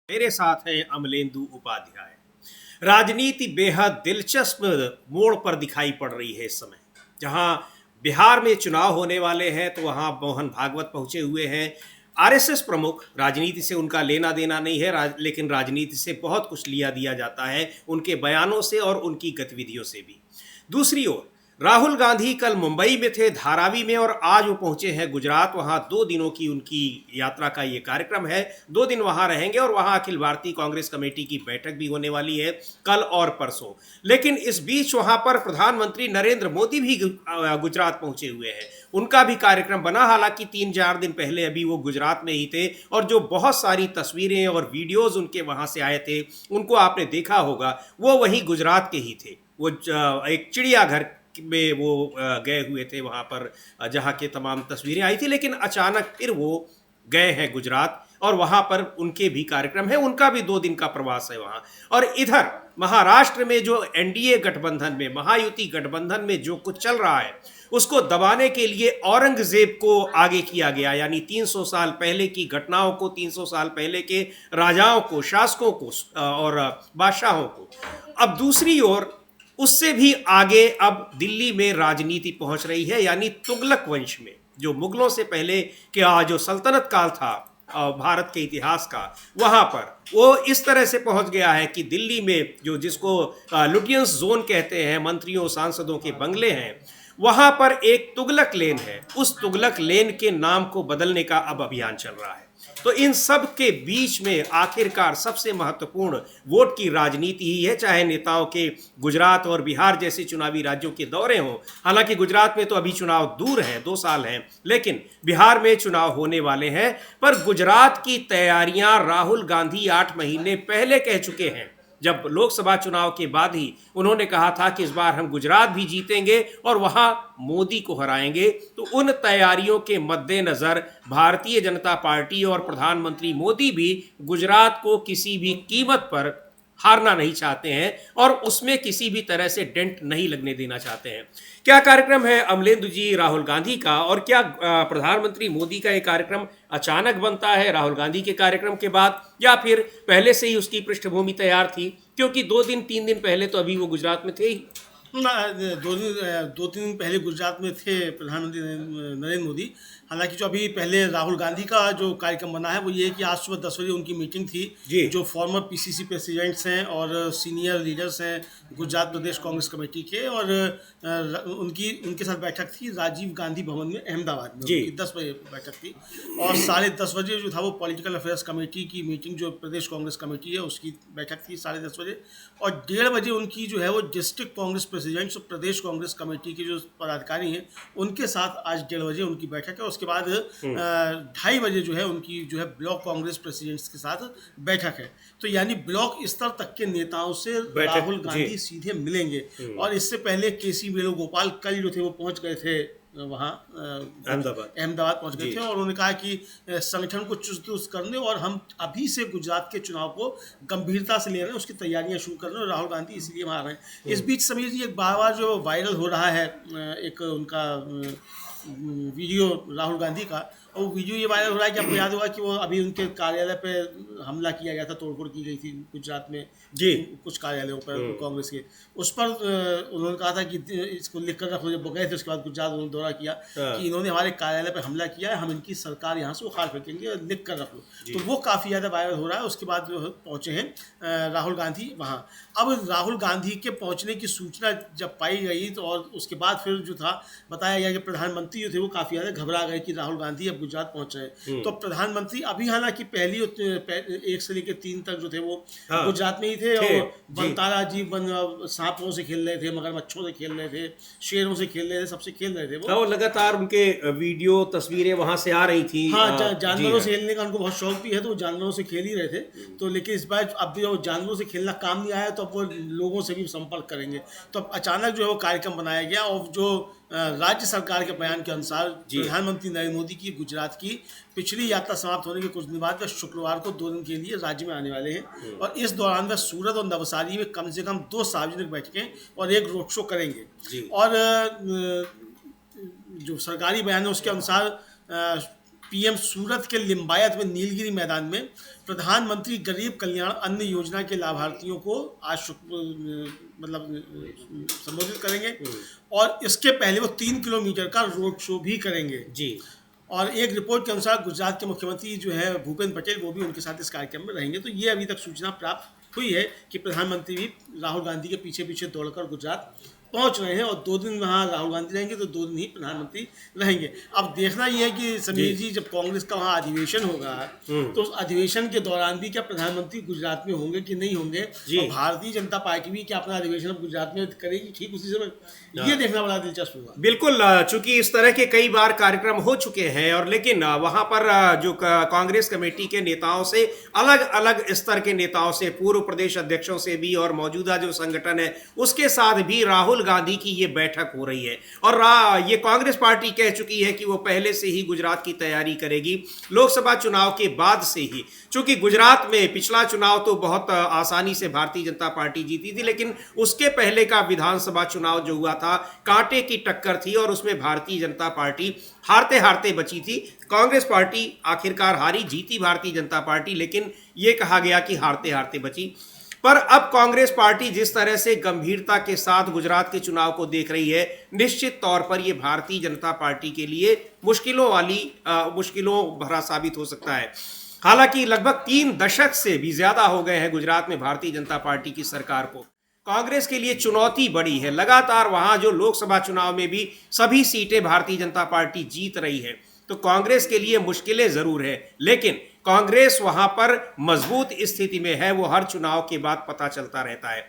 मेरे साथ हैं अमलेंदु उपाध्याय। राजनीति बेहद दिलचस्प मोड़ पर दिखाई पड़ रही है इस समय। जहां बिहार में चुनाव होने वाले हैं तो वहां मोहन भागवत पहुंचे हुए हैं। आरएसएस प्रमुख, राजनीति से उनका लेना देना नहीं है, लेकिन राजनीति से बहुत कुछ लिया दिया जाता है, उनके बयानों से और उनकी गतिविधियों से भी। दूसरी ओर राहुल गांधी कल मुंबई में थे, धारावी में, और आज वो पहुंचे हैं गुजरात। वहां 2 दिनों की उनकी यात्रा का ये कार्यक्रम है। 2 दिन वहां रहेंगे और वहां अखिल भारतीय कांग्रेस कमेटी की बैठक भी होने वाली है कल और परसों। लेकिन इस बीच वहां पर प्रधानमंत्री नरेंद्र मोदी भी गुजरात पहुंचे हुए हैं। उनका भी कार्यक्रम बना, हालांकि 3-4 दिन पहले अभी वो गुजरात में ही थे, और जो बहुत सारी तस्वीरें और वीडियोज उनके वहां से आए थे उनको आपने देखा होगा, वो वही गुजरात के ही थे। वो एक चिड़ियाघर में वो गए हुए थे वहाँ पर, जहाँ के तमाम तस्वीरें आई थी। लेकिन अचानक फिर वो गए हैं गुजरात और वहाँ पर उनके भी कार्यक्रम है, उनका भी 2 दिन का प्रवास है वहाँ। और इधर महाराष्ट्र में जो एनडीए गठबंधन में, महायुति गठबंधन में जो कुछ चल रहा है उसको दबाने के लिए औरंगजेब को आगे किया गया, यानी 300 साल पहले की घटनाओं को, 300 साल पहले के राजाओं को, शासकों को और बादशाहों को। अब दूसरी ओर उससे भी आगे अब दिल्ली में राजनीति पहुंच रही है, यानी तुगलक वंश में, जो मुगलों से पहले के जो सल्तनत काल था भारत के इतिहास का, वहां पर वो इस तरह से पहुंच गया है कि दिल्ली में जो जिसको लुटियंस जोन कहते हैं, मंत्रियों सांसदों के बंगले हैं, वहां पर एक तुगलक लेन है। उस तुगलक लेन के नाम को बदलने का अब अभियान चल रहा है। तो इन सब के बीच में आखिरकार सबसे महत्वपूर्ण वोट की राजनीति ही है, चाहे नेताओं के गुजरात और बिहार जैसे चुनावी राज्यों के दौरे हों। हालांकि गुजरात में तो अभी चुनाव दूर है, 2 साल हैं, लेकिन बिहार में चुनाव होने वाले हैं। पर गुजरात की तैयारियां राहुल गांधी 8 महीने पहले कह चुके हैं। जब लोकसभा चुनाव के बाद ही उन्होंने कहा था कि इस बार हम गुजरात भी जीतेंगे और वहां मोदी को हराएंगे। तो उन तैयारियों के मद्देनजर भारतीय जनता पार्टी और प्रधानमंत्री मोदी भी गुजरात को किसी भी कीमत पर हारना नहीं चाहते हैं और उसमें किसी भी तरह से डेंट नहीं लगने देना चाहते हैं। क्या कार्यक्रम है अमलेंदु जी राहुल गांधी का, और क्या प्रधानमंत्री मोदी का ये कार्यक्रम अचानक बनता है राहुल गांधी के कार्यक्रम के बाद, या फिर पहले से ही उसकी पृष्ठभूमि तैयार थी? क्योंकि 2-3 दिन पहले तो अभी वो गुजरात में थे ही। ना, 2-3 दिन पहले गुजरात में थे प्रधानमंत्री नरेंद्र मोदी। हालांकि जो अभी पहले राहुल गांधी का जो कार्यक्रम बना है वो ये है कि आज सुबह 10 बजे उनकी मीटिंग थी। जो फॉर्मर पीसीसी प्रेसिडेंट्स हैं और सीनियर लीडर्स हैं गुजरात प्रदेश कांग्रेस कमेटी के, और उनके साथ बैठक थी राजीव गांधी भवन में अहमदाबाद में। 10 बजे बैठक थी, और 10:30 बजे जो था वो पॉलिटिकल अफेयर्स कमेटी की मीटिंग, जो प्रदेश कांग्रेस कमेटी है उसकी बैठक थी 10:30 बजे। और 1:30 बजे उनकी जो है वो डिस्ट्रिक्ट कांग्रेस प्रेसिडेंट्स और प्रदेश कांग्रेस कमेटी के जो पदाधिकारी हैं उनके साथ आज 1:30 बजे उनकी बैठक है। उसके बाद 2:30 बजे जो है उनकी जो है ब्लॉक कांग्रेस प्रेसिडेंट्स के साथ बैठक है। तो यानी ब्लॉक स्तर तक के नेताओं से राहुल गांधी सीधे मिलेंगे। और इससे पहले केसी वेणुगोपाल कल जो थे वो पहुंच गए थे वहाँ अहमदाबाद पहुंच गए थे, और उन्होंने कहा कि संगठन को चुस्त करने और हम अभी से गुजरात के चुनाव को गंभीरता से ले रहे हैं, उसकी तैयारियां शुरू कर रहे हैं, और राहुल गांधी इसलिए वहाँ आ रहे हैं। इस बीच समीर जी, एक बार जो वायरल हो रहा है एक उनका वीडियो राहुल गांधी का, और वो वीडियो ये वायरल हो रहा है कि आपको याद होगा कि वो अभी उनके कार्यालय पे हमला किया गया था, तोड़फोड़ की गई थी गुजरात में कुछ कार्यालयों पर कांग्रेस के। उस पर उन्होंने कहा था कि इसको लिख कर रखो। जब गए थे उसके बाद गुजरात उन्होंने दौरा किया कि इन्होंने हमारे कार्यालय पर हमला किया है, हम इनकी सरकार यहाँ से उखाड़ फेंकेंगे, लिख कर रख लो। तो वो काफ़ी ज़्यादा वायरल हो रहा है। उसके बाद जो पहुँचे हैं राहुल गांधी वहाँ। अब राहुल गांधी के पहुँचने की सूचना जब पाई गई तो, और उसके बाद फिर जो था बताया गया कि प्रधानमंत्री जो थे वो काफ़ी ज़्यादा घबरा गए कि राहुल गांधी अब गुजरात पहुंच रहे। तो प्रधानमंत्री अभी हालांकि पहली 1 से लेकर 3 तक जो थे वो गुजरात में ही थे, और बनतारा जी सांपों से खेल रहे थे, मगरमच्छों से खेल रहे थे, शेरों से खेल रहे थे, सबसे खेल रहे थे वो। लगातार उनके वीडियो तस्वीरें वहां से आ रही थी। हाँ, जानवरों से खेलने का उनको बहुत शौक भी है, तो वो जानवरों से खेल ही रहे थे। तो लेकिन इस बार अब भी वो जानवरों से खेलना काम नहीं आया, तो अब वो लोगों से भी संपर्क करेंगे। तो अब अचानक जो है वो कार्यक्रम बनाया गया, और जो राज्य सरकार के बयान के अनुसार प्रधानमंत्री नरेंद्र मोदी की गुजरात की पिछली यात्रा समाप्त होने के कुछ दिन बाद वे शुक्रवार को 2 दिन के लिए राज्य में आने वाले हैं, और इस दौरान वे सूरत और नवसारी में कम से कम 2 सार्वजनिक बैठकें और 1 रोड शो करेंगे। और जो सरकारी बयान है उसके अनुसार पीएम सूरत के लिम्बायत में नीलगिरी मैदान में प्रधानमंत्री गरीब कल्याण अन्न योजना के लाभार्थियों को आज संबोधित करेंगे और इसके पहले वो 3 किलोमीटर का रोड शो भी करेंगे जी। और एक रिपोर्ट के अनुसार गुजरात के मुख्यमंत्री जो है भूपेंद्र पटेल, वो भी उनके साथ इस कार्यक्रम में रहेंगे। तो ये अभी तक सूचना प्राप्त हुई है कि प्रधानमंत्री भी राहुल गांधी के पीछे पीछे दौड़कर गुजरात पहुंच रहे हैं और 2 दिन वहाँ राहुल गांधी रहेंगे तो 2 दिन ही प्रधानमंत्री रहेंगे। अब देखना ये है कि समीर जी, जब कांग्रेस का वहाँ अधिवेशन होगा तो उस अधिवेशन के दौरान भी क्या प्रधानमंत्री गुजरात में होंगे कि नहीं होंगे, और भारतीय जनता पार्टी भी क्या अपना अधिवेशन अब गुजरात में करेगी ठीक उसी समय, ये देखना बड़ा दिलचस्प होगा। बिल्कुल, चूंकि इस तरह के कई बार कार्यक्रम हो चुके हैं और लेकिन वहां पर जो कांग्रेस कमेटी के नेताओं से, अलग अलग स्तर के नेताओं से, पूर्व प्रदेश अध्यक्षों से भी और मौजूदा जो संगठन है उसके साथ भी राहुल गांधी की ये बैठक हो रही है। और ये कांग्रेस पार्टी कह चुकी है कि वो पहले से ही गुजरात की तैयारी करेगी लोकसभा चुनाव के बाद से ही, क्योंकि गुजरात में पिछला चुनाव तो बहुत आसानी से भारतीय जनता पार्टी जीती थी, लेकिन उसके पहले का विधानसभा चुनाव जो हुआ था कांटे की टक्कर थी और उसमें भारतीय जनता पार्टी हारते हारते बची थी। कांग्रेस पार्टी आखिरकार हारी, जीती भारतीय जनता पार्टी, लेकिन यह कहा गया कि हारते हारते बची। पर अब कांग्रेस पार्टी जिस तरह से गंभीरता के साथ गुजरात के चुनाव को देख रही है, निश्चित तौर पर यह भारतीय जनता पार्टी के लिए मुश्किलों भरा साबित हो सकता है। हालांकि लगभग 3 दशक से भी ज्यादा हो गए हैं गुजरात में भारतीय जनता पार्टी की सरकार को। कांग्रेस के लिए चुनौती बड़ी है, लगातार वहां जो लोकसभा चुनाव में भी सभी सीटें भारतीय जनता पार्टी जीत रही है, तो कांग्रेस के लिए मुश्किलें जरूर है, लेकिन कांग्रेस वहां पर मजबूत स्थिति में है, वो हर चुनाव के बाद पता चलता रहता है।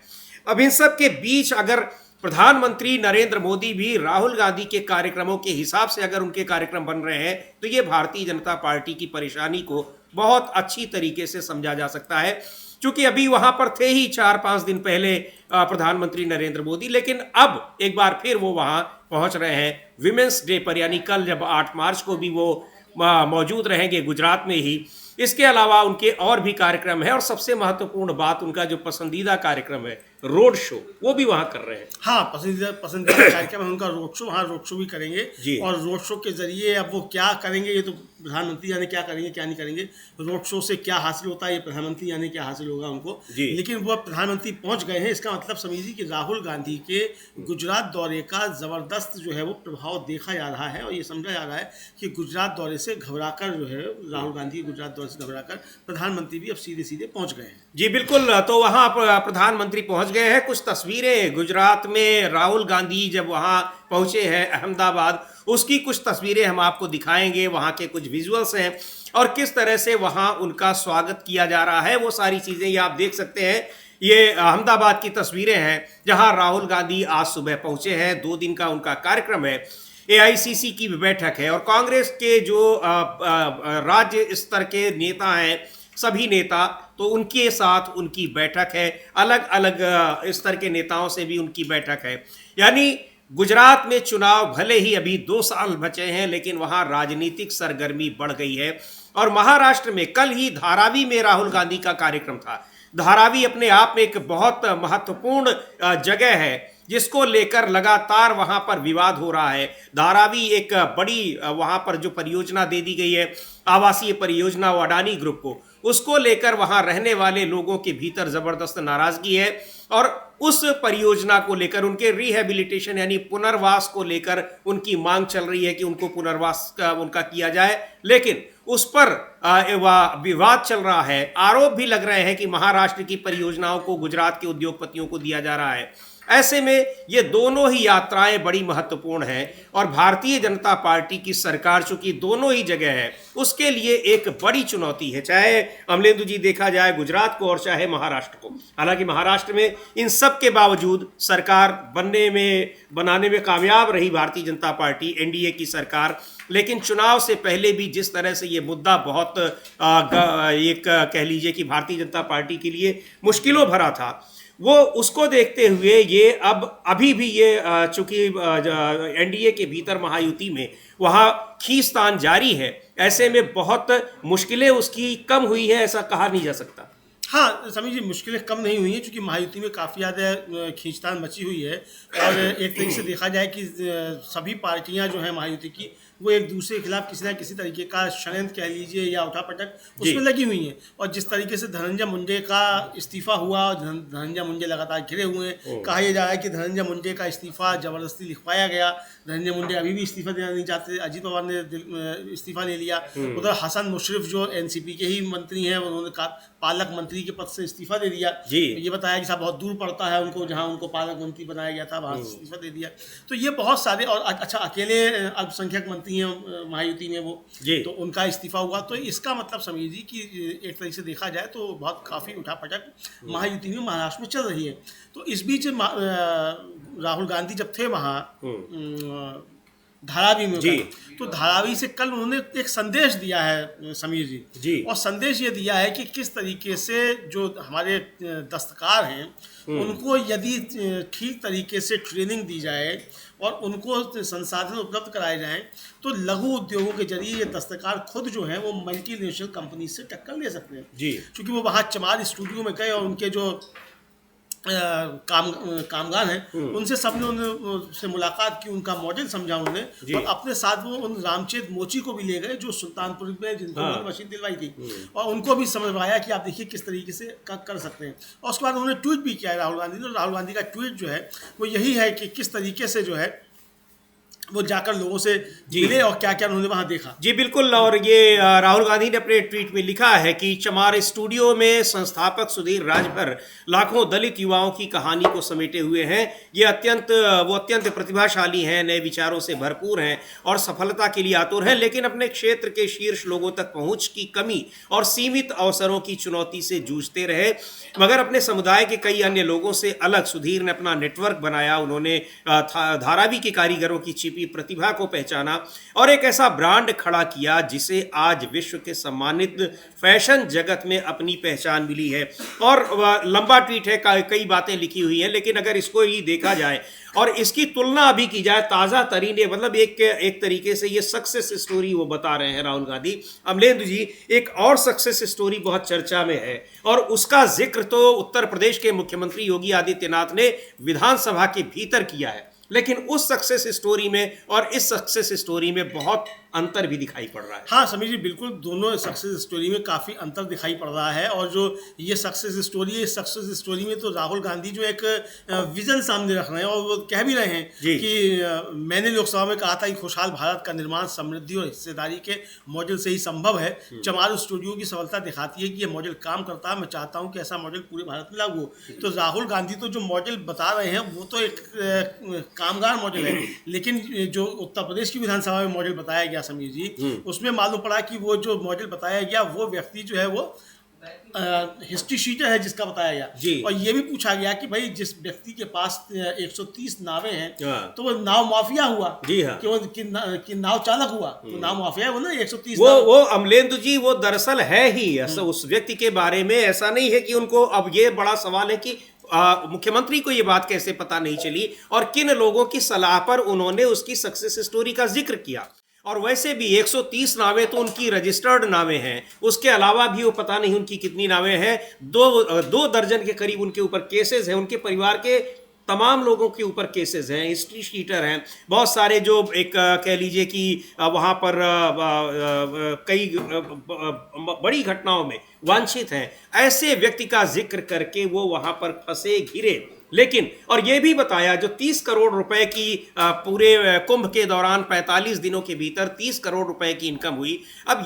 अब इन सब के बीच अगर प्रधानमंत्री नरेंद्र मोदी भी राहुल गांधी के कार्यक्रमों के हिसाब से अगर उनके कार्यक्रम बन रहे हैं तो ये भारतीय जनता पार्टी की परेशानी को बहुत अच्छी तरीके से समझा जा सकता है। क्योंकि अभी वहां पर थे ही 4-5 दिन पहले प्रधानमंत्री नरेंद्र मोदी, लेकिन अब एक बार फिर वो वहां पहुंच रहे हैं विमेंस डे पर, यानी कल जब 8 मार्च को भी वो मौजूद रहेंगे गुजरात में ही। इसके अलावा उनके और भी कार्यक्रम है और सबसे महत्वपूर्ण बात, उनका जो पसंदीदा कार्यक्रम है रोड शो, वो भी वहां कर रहे हैं। हाँ, पसंदीदा कार्यक्रम है उनका रोड शो, वहाँ रोड शो भी करेंगे और रोड शो के जरिए अब वो क्या करेंगे ये तो प्रधानमंत्री यानी क्या करेंगे क्या नहीं करेंगे, रोड शो से क्या हासिल होता है ये प्रधानमंत्री यानी क्या हासिल होगा उनको, लेकिन वो प्रधानमंत्री पहुंच गए हैं। इसका मतलब समझिए कि राहुल गांधी के गुजरात दौरे का जबरदस्त जो है वो प्रभाव देखा जा रहा है और ये समझा जा रहा है कि गुजरात दौरे से घबराकर जो है राहुल गांधी गुजरात दौरे से घबराकर प्रधानमंत्री भी अब सीधे सीधे पहुंच गए हैं। जी बिल्कुल, तो वहां प्रधानमंत्री पहुंच गए हैं। कुछ तस्वीरें गुजरात में राहुल गांधी जब वहां पहुंचे हैं अहमदाबाद, उसकी कुछ तस्वीरें हम आपको दिखाएंगे, वहां के कुछ विजुअल्स हैं और किस तरह से वहां उनका स्वागत किया जा रहा है, वो सारी चीजें ये आप देख सकते हैं। ये अहमदाबाद की तस्वीरें हैं जहां राहुल गांधी आज सुबह पहुंचे हैं। 2 दिन का उनका कार्यक्रम है, AICC की बैठक है और कांग्रेस के जो राज्य स्तर के नेता हैं, सभी नेता, तो उनके साथ उनकी बैठक है। अलग अलग स्तर के नेताओं से भी उनकी बैठक है। यानी गुजरात में चुनाव भले ही अभी 2 साल बचे हैं, लेकिन वहां राजनीतिक सरगर्मी बढ़ गई है। और महाराष्ट्र में कल ही धारावी में राहुल गांधी का कार्यक्रम था। धारावी अपने आप में एक बहुत महत्वपूर्ण जगह है जिसको लेकर लगातार वहां पर विवाद हो रहा है। धारावी एक बड़ी वहां पर जो परियोजना दे दी गई है, आवासीय परियोजना अडानी ग्रुप को, उसको लेकर वहां रहने वाले लोगों के भीतर जबरदस्त नाराजगी है और उस परियोजना को लेकर, उनके रिहेबिलिटेशन यानी पुनर्वास को लेकर उनकी मांग चल रही है कि उनको पुनर्वास उनका किया जाए, लेकिन उस पर विवाद चल रहा है। आरोप भी लग रहे हैं कि महाराष्ट्र की परियोजनाओं को गुजरात के उद्योगपतियों को दिया जा रहा है। ऐसे में ये दोनों ही यात्राएं बड़ी महत्वपूर्ण हैं और भारतीय जनता पार्टी की सरकार चूंकि दोनों ही जगह है, उसके लिए एक बड़ी चुनौती है, चाहे अमलेंदु जी देखा जाए गुजरात को और चाहे महाराष्ट्र को। हालांकि महाराष्ट्र में इन सब के बावजूद सरकार बनाने में कामयाब रही भारतीय जनता पार्टी, NDA की सरकार, लेकिन चुनाव से पहले भी जिस तरह से ये मुद्दा बहुत एक कह लीजिए कि भारतीय जनता पार्टी के लिए मुश्किलों भरा था, वो उसको देखते हुए ये अभी भी ये चूंकि NDA के भीतर महायुति में वहाँ खींचतान जारी है, ऐसे में बहुत मुश्किलें उसकी कम हुई है ऐसा कहा नहीं जा सकता। हाँ, समझिए मुश्किलें कम नहीं हुई हैं क्योंकि महायुति में काफ़ी ज़्यादा खींचतान मची हुई है और एक तरीके से देखा जाए कि सभी पार्टियां जो हैं महायुति की वो एक दूसरे के खिलाफ किसी न किसी तरीके का षड्यंत्र कह लीजिए या उठापटक उसमें लगी हुई हैं। और जिस तरीके से धनंजय मुंडे का इस्तीफा हुआ और धनंजय मुंडे लगातार घिरे हुए हैं, कहा यह जा रहा है कि धनंजय मुंडे का इस्तीफा जबरदस्ती लिखवाया गया। धनंजय मुंडे अभी भी इस्तीफा देना नहीं चाहते, अजीत पवार ने इस्तीफा ले लिया। उधर हसन मुशर्रफ जो एनसीपी के ही मंत्री हैं, उन्होंने पालक मंत्री के पद से इस्तीफा दे दिया। ये बताया कि साहब बहुत दूर पड़ता है उनको, जहां उनको पालक मंत्री बनाया गया था वहां से इस्तीफा दे दिया। तो ये बहुत सारे, और अच्छा अकेले अल्पसंख्यक मंत्री हैं महायुति में वो, तो उनका इस्तीफा हुआ। तो इसका मतलब समझिए जी कि एक तरीके से देखा जाए तो बहुत काफ़ी उठापटक महायुति में महाराष्ट्र में चल रही है। तो इस बीच राहुल गांधी जब थे वहाँ धारावी में, तो धारावी से कल उन्होंने एक संदेश दिया है समीर जी, और संदेश ये दिया है कि किस तरीके से जो हमारे दस्तकार हैं उनको यदि ठीक तरीके से ट्रेनिंग दी जाए और उनको संसाधन उपलब्ध कराए जाएं तो लघु उद्योगों के जरिए ये दस्तकार खुद जो है वो मल्टीनेशनल कंपनी से टक्कर ले सकते हैं। क्योंकि वो वहाँ चमार स्टूडियो में गए और उनके जो कामगार हैं उनसे सबने उनसे मुलाकात की, उनका मॉडल समझा उन्होंने, और अपने साथ वो उन रामचेत मोची को भी ले गए जो सुल्तानपुर में जिनको मशीन दिलवाई थी, और उनको भी समझवाया कि आप देखिए किस तरीके से कर सकते हैं। और उसके बाद उन्होंने ट्वीट भी किया है राहुल गांधी ने। राहुल गांधी का ट्वीट जो है वो यही है कि किस तरीके से जो है वो जाकर लोगों से मिले और क्या क्या उन्होंने वहां देखा। जी बिल्कुल। और ये राहुल गांधी ने अपने ट्वीट में लिखा है कि चमार स्टूडियो में संस्थापक सुधीर राजभर लाखों दलित युवाओं की कहानी को समेटे हुए हैं। ये अत्यंत प्रतिभाशाली हैं, नए विचारों से भरपूर हैं और सफलता के लिए आतुर हैं, लेकिन अपने क्षेत्र के शीर्ष लोगों तक पहुंच की कमी और सीमित अवसरों की चुनौती से जूझते रहे, मगर अपने समुदाय के कई अन्य लोगों से अलग सुधीर ने अपना नेटवर्क बनाया। उन्होंने धारावी के कारीगरों की प्रतिभा को पहचाना और एक ऐसा ब्रांड खड़ा किया जिसे आज विश्व के सम्मानित फैशन जगत में अपनी पहचान मिली है। और लंबा ट्वीट है, कई बातें लिखी हुई हैं, लेकिन अगर इसको ही देखा जाए और इसकी तुलना अभी की जाए ताज़ा तरीन, मतलब एक तरीके से ये सक्सेस स्टोरी वो बता रहे हैं राहुल गांधी। अमलेंदु जी, एक और सक्सेस स्टोरी बहुत चर्चा में है और उसका जिक्र तो उत्तर प्रदेश के मुख्यमंत्री योगी आदित्यनाथ ने विधानसभा के भीतर किया है, लेकिन उस सक्सेस स्टोरी में और इस सक्सेस स्टोरी में बहुत अंतर भी दिखाई पड़ रहा है। हाँ समीर जी, बिल्कुल दोनों सक्सेस स्टोरी में काफ़ी अंतर दिखाई पड़ रहा है। और जो ये सक्सेस स्टोरी है, इस सक्सेस स्टोरी में तो राहुल गांधी जो एक विजन सामने रख रहे हैं और वो कह भी रहे हैं कि मैंने लोकसभा में कहा था कि खुशहाल भारत का निर्माण समृद्धि और हिस्सेदारी के मॉडल से ही संभव है। चमार स्टूडियो की सफलता दिखाती है कि ये मॉडल काम करता है। मैं चाहता हूँ कि ऐसा मॉडल पूरे भारत में लागू हो। तो राहुल गांधी तो जो मॉडल बता रहे हैं वो तो एक कामगार मॉडल है, लेकिन जो उत्तर प्रदेश की विधानसभा में मॉडल बताया गया समीर जी, उसमें मालूम पड़ा कि वो जो मॉडल बताया गया वो व्यक्ति जो है वो हिस्ट्री शीटर है जिसका बताया गया। और ये भी पूछा गया कि भाई जिस व्यक्ति के पास 130 नावें हैं तो वो नाव माफिया हुआ कि नाव चालक हुआ, तो नाव माफिया वो ना 130 वो अमलेंदु जी वो दरअसल है ही उस व्यक्ति के बारे में। ऐसा नहीं है कि उनको, अब ये बड़ा सवाल है कि मुख्यमंत्री को ये बात कैसे पता नहीं चली और किन लोगों की सलाह पर उन्होंने उसकी सक्सेस स्टोरी का जिक्र किया। और वैसे भी 130 नावें तो उनकी रजिस्टर्ड नावें हैं, उसके अलावा भी वो पता नहीं उनकी कितनी नावें हैं। दो दर्जन के करीब उनके ऊपर केसेस हैं, उनके परिवार के तमाम लोगों के ऊपर केसेस हैं, हिस्ट्री शीटर हैं, बहुत सारे जो एक कह लीजिए कि वहाँ पर कई बड़ी घटनाओं में वांछित हैं। ऐसे व्यक्ति का जिक्र करके वो वहाँ पर फंसे घिरे। लेकिन और ये भी बताया जो 30 करोड़ रुपए की पूरे कुंभ के दौरान 45 दिनों के भीतर 30 करोड़ रुपए की इनकम हुई। अब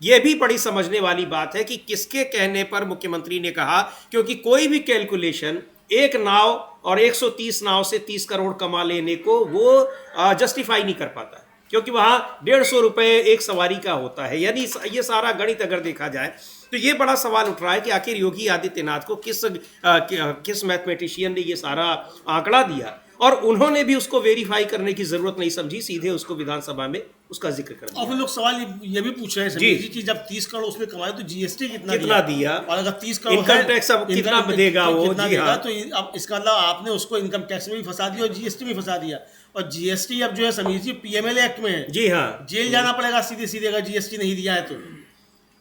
ये भी बड़ी समझने वाली बात है कि किसके कहने पर मुख्यमंत्री ने कहा, क्योंकि कोई भी कैलकुलेशन एक नाव और 130 नाव से 30 करोड़ कमा लेने को वो जस्टिफाई नहीं कर पाता, क्योंकि वहाँ 150 रुपये एक सवारी का होता है। यानी ये सारा गणित अगर देखा जाए तो ये बड़ा सवाल उठ रहा है कि आखिर योगी आदित्यनाथ को किस मैथमेटिशियन ने ये सारा आंकड़ा दिया, और उन्होंने भी उसको वेरीफाई करने की जरूरत नहीं समझी, सीधे उसको विधानसभा में उसका जिक्र कर दिया। और फिर लोग सवाल ये भी पूछ रहे हैं जी कि जब 30 करोड़ उसने कमाया तो जीएसटी कितना दिया, और अगर 30 करोड़ इनकम टैक्स अब कितना देगा वो, जी हाँ, तो अब इसका मतलब आपने उसको इनकम टैक्स में भी फंसा दिया और जीएसटी में फंसा दिया। और जीएसटी अब जो है समीर जी पीएमएलए एक्ट में है, जी हाँ, जेल जाना पड़ेगा सीधे अगर जीएसटी नहीं दिया है तो।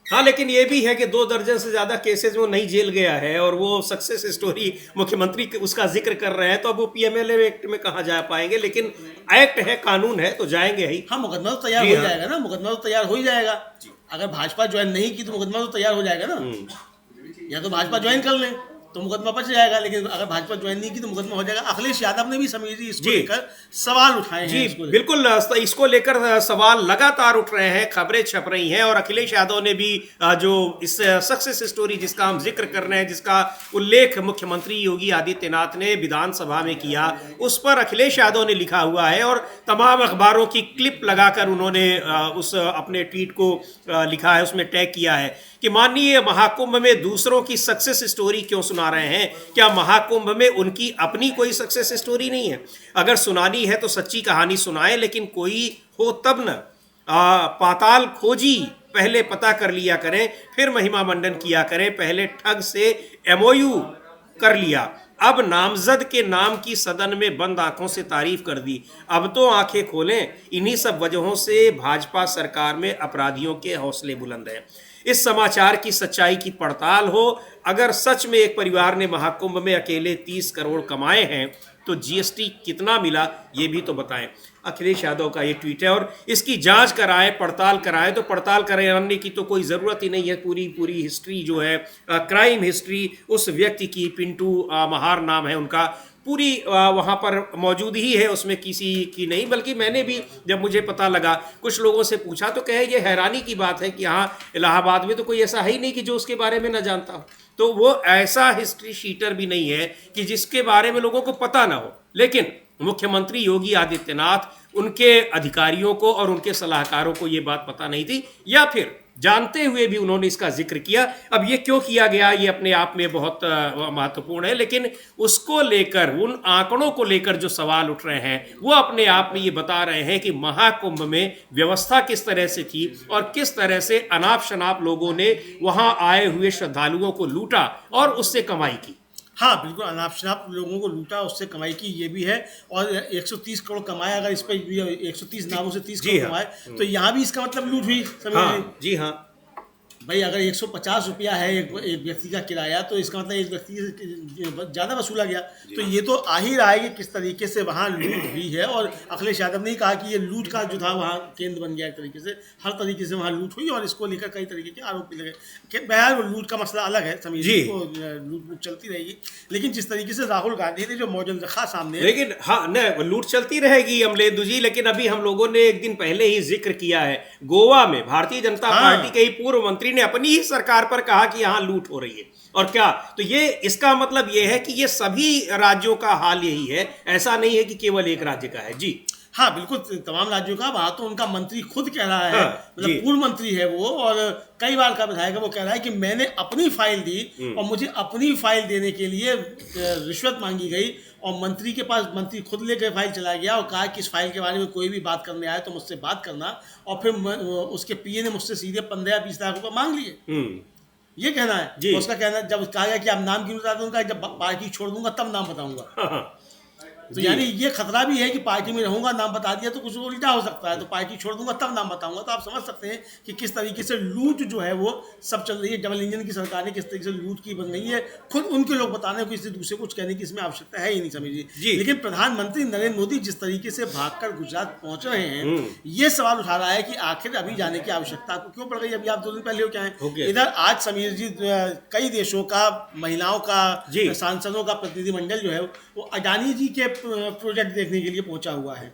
हाँ, लेकिन ये भी है कि 2 दर्जन से ज्यादा केसेस में वो नहीं जेल गया है और वो सक्सेस स्टोरी मुख्यमंत्री उसका जिक्र कर रहे हैं, तो अब वो पीएमएलए एक्ट में कहाँ जा पाएंगे, लेकिन एक्ट है, कानून है, तो जाएंगे ही। हाँ, मुकदमा तो तैयार हो जाएगा ना, मुकदमा तो तैयार हो ही जाएगा। अगर भाजपा ज्वाइन नहीं की तो मुकदमा तो तैयार हो जाएगा ना। या तो भाजपा ज्वाइन कर लें तो मुकदमा बच जाएगा, लेकिन अगर भाजपा ज्वाइन नहीं की तो मुकदमा हो जाएगा। अखिलेश यादव ने भी समीर जी इसको लेकर सवाल उठाए हैं। जी बिल्कुल, इसको लेकर सवाल लगातार उठ रहे हैं, खबरें छप रही हैं, और अखिलेश यादव ने भी जो इस सक्सेस स्टोरी जिसका हम जिक्र कर रहे हैं, जिसका उल्लेख मुख्यमंत्री योगी आदित्यनाथ ने विधानसभा में किया, उस पर अखिलेश यादव ने लिखा हुआ है और तमाम अखबारों की क्लिप लगाकर उन्होंने उस अपने ट्वीट को लिखा है, उसमें टैग किया है कि माननीय महाकुंभ में दूसरों की सक्सेस स्टोरी क्यों सुना रहे हैं? क्या महाकुंभ में उनकी अपनी कोई सक्सेस स्टोरी नहीं है? अगर सुनानी है तो सच्ची कहानी सुनाए, लेकिन कोई हो तब न। पाताल खोजी पहले पता कर लिया करें, फिर महिमा मंडन किया करें। पहले ठग से एमओयू कर लिया, अब नामजद के नाम की सदन में बंद आंखों से तारीफ कर दी। अब तो आंखें खोलें। इन्हीं सब वजहों से भाजपा सरकार में अपराधियों के हौसले बुलंद हैं। इस समाचार की सच्चाई की पड़ताल हो। अगर सच में एक परिवार ने महाकुंभ में अकेले 30 करोड़ कमाए हैं तो जीएसटी कितना मिला ये भी तो बताएं। अखिलेश यादव का ये ट्वीट है, और इसकी जांच कराएं, पड़ताल कराएं। तो पड़ताल कराने की तो कोई ज़रूरत ही नहीं है। पूरी हिस्ट्री जो है, क्राइम हिस्ट्री उस व्यक्ति की, पिंटू महार नाम है उनका, पूरी वहाँ पर मौजूद ही है, उसमें किसी की नहीं। बल्कि मैंने भी जब मुझे पता लगा, कुछ लोगों से पूछा तो कहे ये हैरानी की बात है कि यहाँ इलाहाबाद में तो कोई ऐसा है ही नहीं कि जो उसके बारे में न जानता हो। तो वो ऐसा हिस्ट्री शीटर भी नहीं है कि जिसके बारे में लोगों को पता ना हो। लेकिन मुख्यमंत्री योगी आदित्यनाथ, उनके अधिकारियों को और उनके सलाहकारों को ये बात पता नहीं थी, या फिर जानते हुए भी उन्होंने इसका जिक्र किया। अब ये क्यों किया गया, ये अपने आप में बहुत महत्वपूर्ण है, लेकिन उसको लेकर, उन आंकड़ों को लेकर जो सवाल उठ रहे हैं, वो अपने आप में ये बता रहे हैं कि महाकुंभ में व्यवस्था किस तरह से थी और किस तरह से अनाप शनाप लोगों ने वहां आए हुए श्रद्धालुओं को लूटा और उससे कमाई की। हाँ, बिल्कुल, अनाप शनाप लोगों को लूटा, उससे कमाई की, ये भी है। और 130 करोड़ कमाया, अगर इस पर 130 नामों से 30 करोड़ कमाए तो यहाँ भी इसका मतलब लूट हुई। जी हाँ भाई, अगर 150 रुपया है एक व्यक्ति का किराया, तो इसका मतलब एक व्यक्ति से ज़्यादा वसूला गया। तो ये तो आ ही रहा है कि किस तरीके से वहाँ लूट हुई है। और अखिलेश यादव ने कहा कि ये लूट का जो था वहाँ केंद्र बन गया, एक तरीके से हर तरीके से वहाँ लूट हुई, और इसको लेकर कई तरीके के आरोप भी लगे। बहरहाल वो लूट का मसला अलग है, समीर जी, को लूट चलती रहेगी। लेकिन जिस तरीके से राहुल गांधी ने जो मॉडल रखा सामने, लेकिन हाँ न, लूट चलती रहेगी अमलेंदु जी। लेकिन अभी हम लोगों ने एक दिन पहले ही जिक्र किया है, गोवा में भारतीय जनता पार्टी के ही पूर्व मंत्री ने अपनी ही सरकार पर कहा कि यहां लूट हो रही है। और क्या, तो ये इसका मतलब ये है कि ये सभी राज्यों का हाल यही है, ऐसा नहीं है कि केवल एक राज्य का है। जी हाँ, बिल्कुल, तमाम राज्यों का। वहाँ तो उनका मंत्री खुद कह रहा है, मतलब पूर्व मंत्री है वो, और कई बार का विधायक है, वो कह रहा है कि मैंने अपनी फाइल दी और मुझे अपनी फाइल देने के लिए रिश्वत मांगी गई, और मंत्री के पास, मंत्री खुद लेकर फाइल चला गया और कहा कि इस फाइल के बारे में कोई भी बात करने आए तो मुझसे बात करना। और फिर उसके पीए ने मुझसे सीधे 15-20 लाख रुपये मांग लिए। ये कहना है उसका कहना। जब कहा गया कि आप नाम क्यों बताते, उनका जब पार्टी छोड़ दूंगा तब नाम बताऊंगा। तो यानी ये खतरा भी है कि पार्टी में रहूंगा, नाम बता दिया तो कुछ उल्टा हो सकता है, तो पार्टी छोड़ दूंगा तब नाम बताऊंगा। तो आप समझ सकते हैं कि किस तरीके से लूट जो है वो सब चल रही है। डबल इंजन की सरकारें किस तरीके से लूट की बन गई है, खुद उनके लोग बताने को, किसी दूसरे कुछ कहने की इसमें आवश्यकता है ही नहीं, समझिए। लेकिन प्रधानमंत्री नरेंद्र मोदी जिस तरीके से भागकर गुजरात पहुंच रहे हैं, ये सवाल उठा रहा है कि आखिर अभी जाने की आवश्यकता आपको क्यों पड़ गई? अभी आप 2 दिन पहले हो क्या है इधर। आज समीर जी, कई देशों का, महिलाओं का, सांसदों का प्रतिनिधिमंडल जो है वो अडानी जी के प्रोजेक्ट देखने के लिए पहुंचा हुआ है।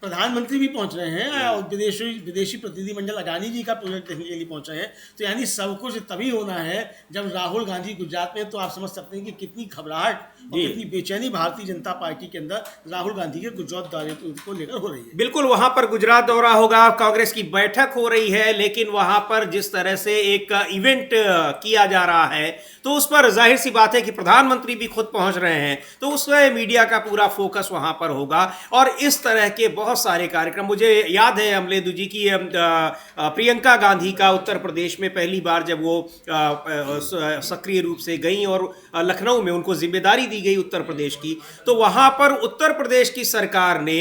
प्रधानमंत्री भी पहुंच रहे हैं और विदेशी प्रतिनिधिमंडल अडानी जी का प्रोजेक्ट देखने के लिए पहुंच रहे हैं। तो यानी सब कुछ तभी होना है जब राहुल गांधी गुजरात में। तो आप समझ सकते हैं कि कितनी घबराहट और कितनी बेचैनी भारतीय जनता पार्टी के अंदर राहुल गांधी के गुजरात दौरे को लेकर हो रही है। बिल्कुल, वहां पर गुजरात दौरा होगा, कांग्रेस की बैठक हो रही है, लेकिन वहां पर जिस तरह से एक इवेंट किया जा रहा है, तो उस पर जाहिर सी बात है कि प्रधानमंत्री भी खुद पहुंच रहे हैं, तो उसमें मीडिया का पूरा फोकस वहां पर होगा। और इस तरह के बहुत सारे कार्यक्रम, मुझे याद है अमलेंदु जी की प्रियंका गांधी का उत्तर प्रदेश में पहली बार जब वो सक्रिय रूप से गई और लखनऊ में उनको जिम्मेदारी दी गई उत्तर प्रदेश की, तो वहां पर उत्तर प्रदेश की सरकार ने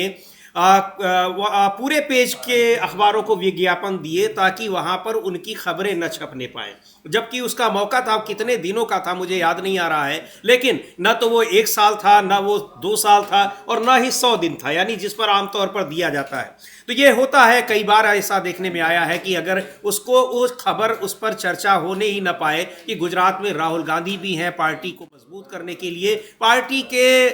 पूरे पेज के अखबारों को विज्ञापन दिए ताकि वहां पर उनकी खबरें न छपने पाए, जबकि उसका मौका था, कितने दिनों का था मुझे याद नहीं आ रहा है, लेकिन न तो वो 1 साल था, न वो 2 साल था, और न ही 100 दिन था, यानी जिस पर आमतौर पर दिया जाता है। तो ये होता है, कई बार ऐसा देखने में आया है कि अगर उसको उस खबर उस पर चर्चा होने ही न पाए कि गुजरात में राहुल गांधी भी हैं, पार्टी को मजबूत करने के लिए पार्टी के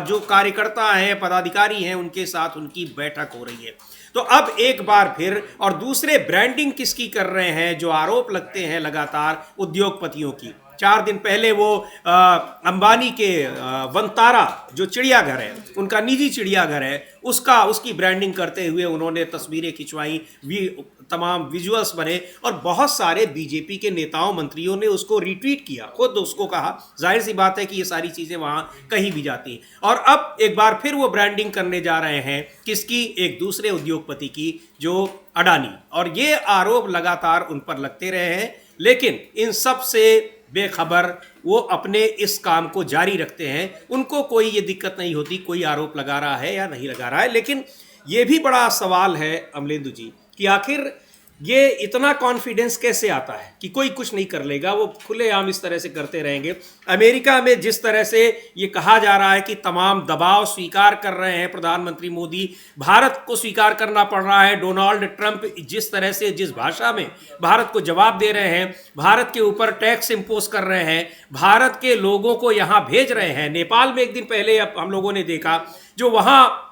जो कार्यकर्ता हैं, पदाधिकारी हैं, उनके साथ उनकी बैठक हो रही है। तो अब एक बार फिर, और दूसरे ब्रांडिंग किसकी कर रहे हैं, जो आरोप लगते हैं लगातार उद्योगपतियों की। 4 दिन पहले वो अंबानी के वनतारा जो चिड़ियाघर है, उनका निजी चिड़ियाघर है, उसकी ब्रांडिंग करते हुए उन्होंने तस्वीरें खिंचवाई, तमाम विजुअल्स बने, और बहुत सारे बीजेपी के नेताओं मंत्रियों ने उसको रिट्वीट किया, खुद उसको कहा। जाहिर सी बात है कि ये सारी चीज़ें वहाँ कहीं भी जाती हैं। और अब एक बार फिर वो ब्रांडिंग करने जा रहे हैं, किसकी? एक दूसरे उद्योगपति की, जो अडानी। और ये आरोप लगातार उन पर लगते रहे हैं, लेकिन इन सब से बेखबर वो अपने इस काम को जारी रखते हैं। उनको कोई ये दिक्कत नहीं होती कोई आरोप लगा रहा है या नहीं लगा रहा है। लेकिन ये भी बड़ा सवाल है अमलेंदु जी कि आखिर ये इतना कॉन्फिडेंस कैसे आता है कि कोई कुछ नहीं कर लेगा, वो खुलेआम इस तरह से करते रहेंगे। अमेरिका में जिस तरह से ये कहा जा रहा है कि तमाम दबाव स्वीकार कर रहे हैं प्रधानमंत्री मोदी, भारत को स्वीकार करना पड़ रहा है, डोनाल्ड ट्रंप जिस तरह से, जिस भाषा में भारत को जवाब दे रहे हैं, भारत के ऊपर टैक्स इम्पोज कर रहे हैं, भारत के लोगों को यहाँ भेज रहे हैं। नेपाल में एक दिन पहले हम लोगों ने देखा, जो वहाँ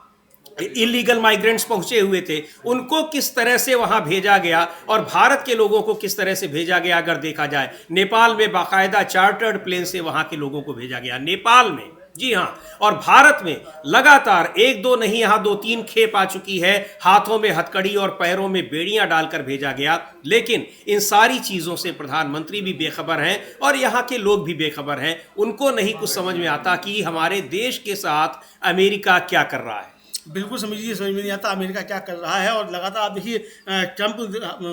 इलीगल माइग्रेंट्स पहुंचे हुए थे, उनको किस तरह से वहां भेजा गया, और भारत के लोगों को किस तरह से भेजा गया। अगर देखा जाए, नेपाल में बाकायदा चार्टर्ड प्लेन से वहां के लोगों को भेजा गया, नेपाल में, जी हां। और भारत में लगातार 1-2 नहीं, यहां 2-3 खेप आ चुकी है, हाथों में हथकड़ी और पैरों में बेड़ियां डालकर भेजा गया। लेकिन इन सारी चीजों से प्रधानमंत्री भी बेखबर हैं और यहां के लोग भी बेखबर हैं। उनको नहीं कुछ समझ में आता कि हमारे देश के साथ अमेरिका क्या कर रहा है। बिल्कुल समझ में नहीं आता अमेरिका क्या कर रहा है। और लगातार आप देखिए, ट्रंप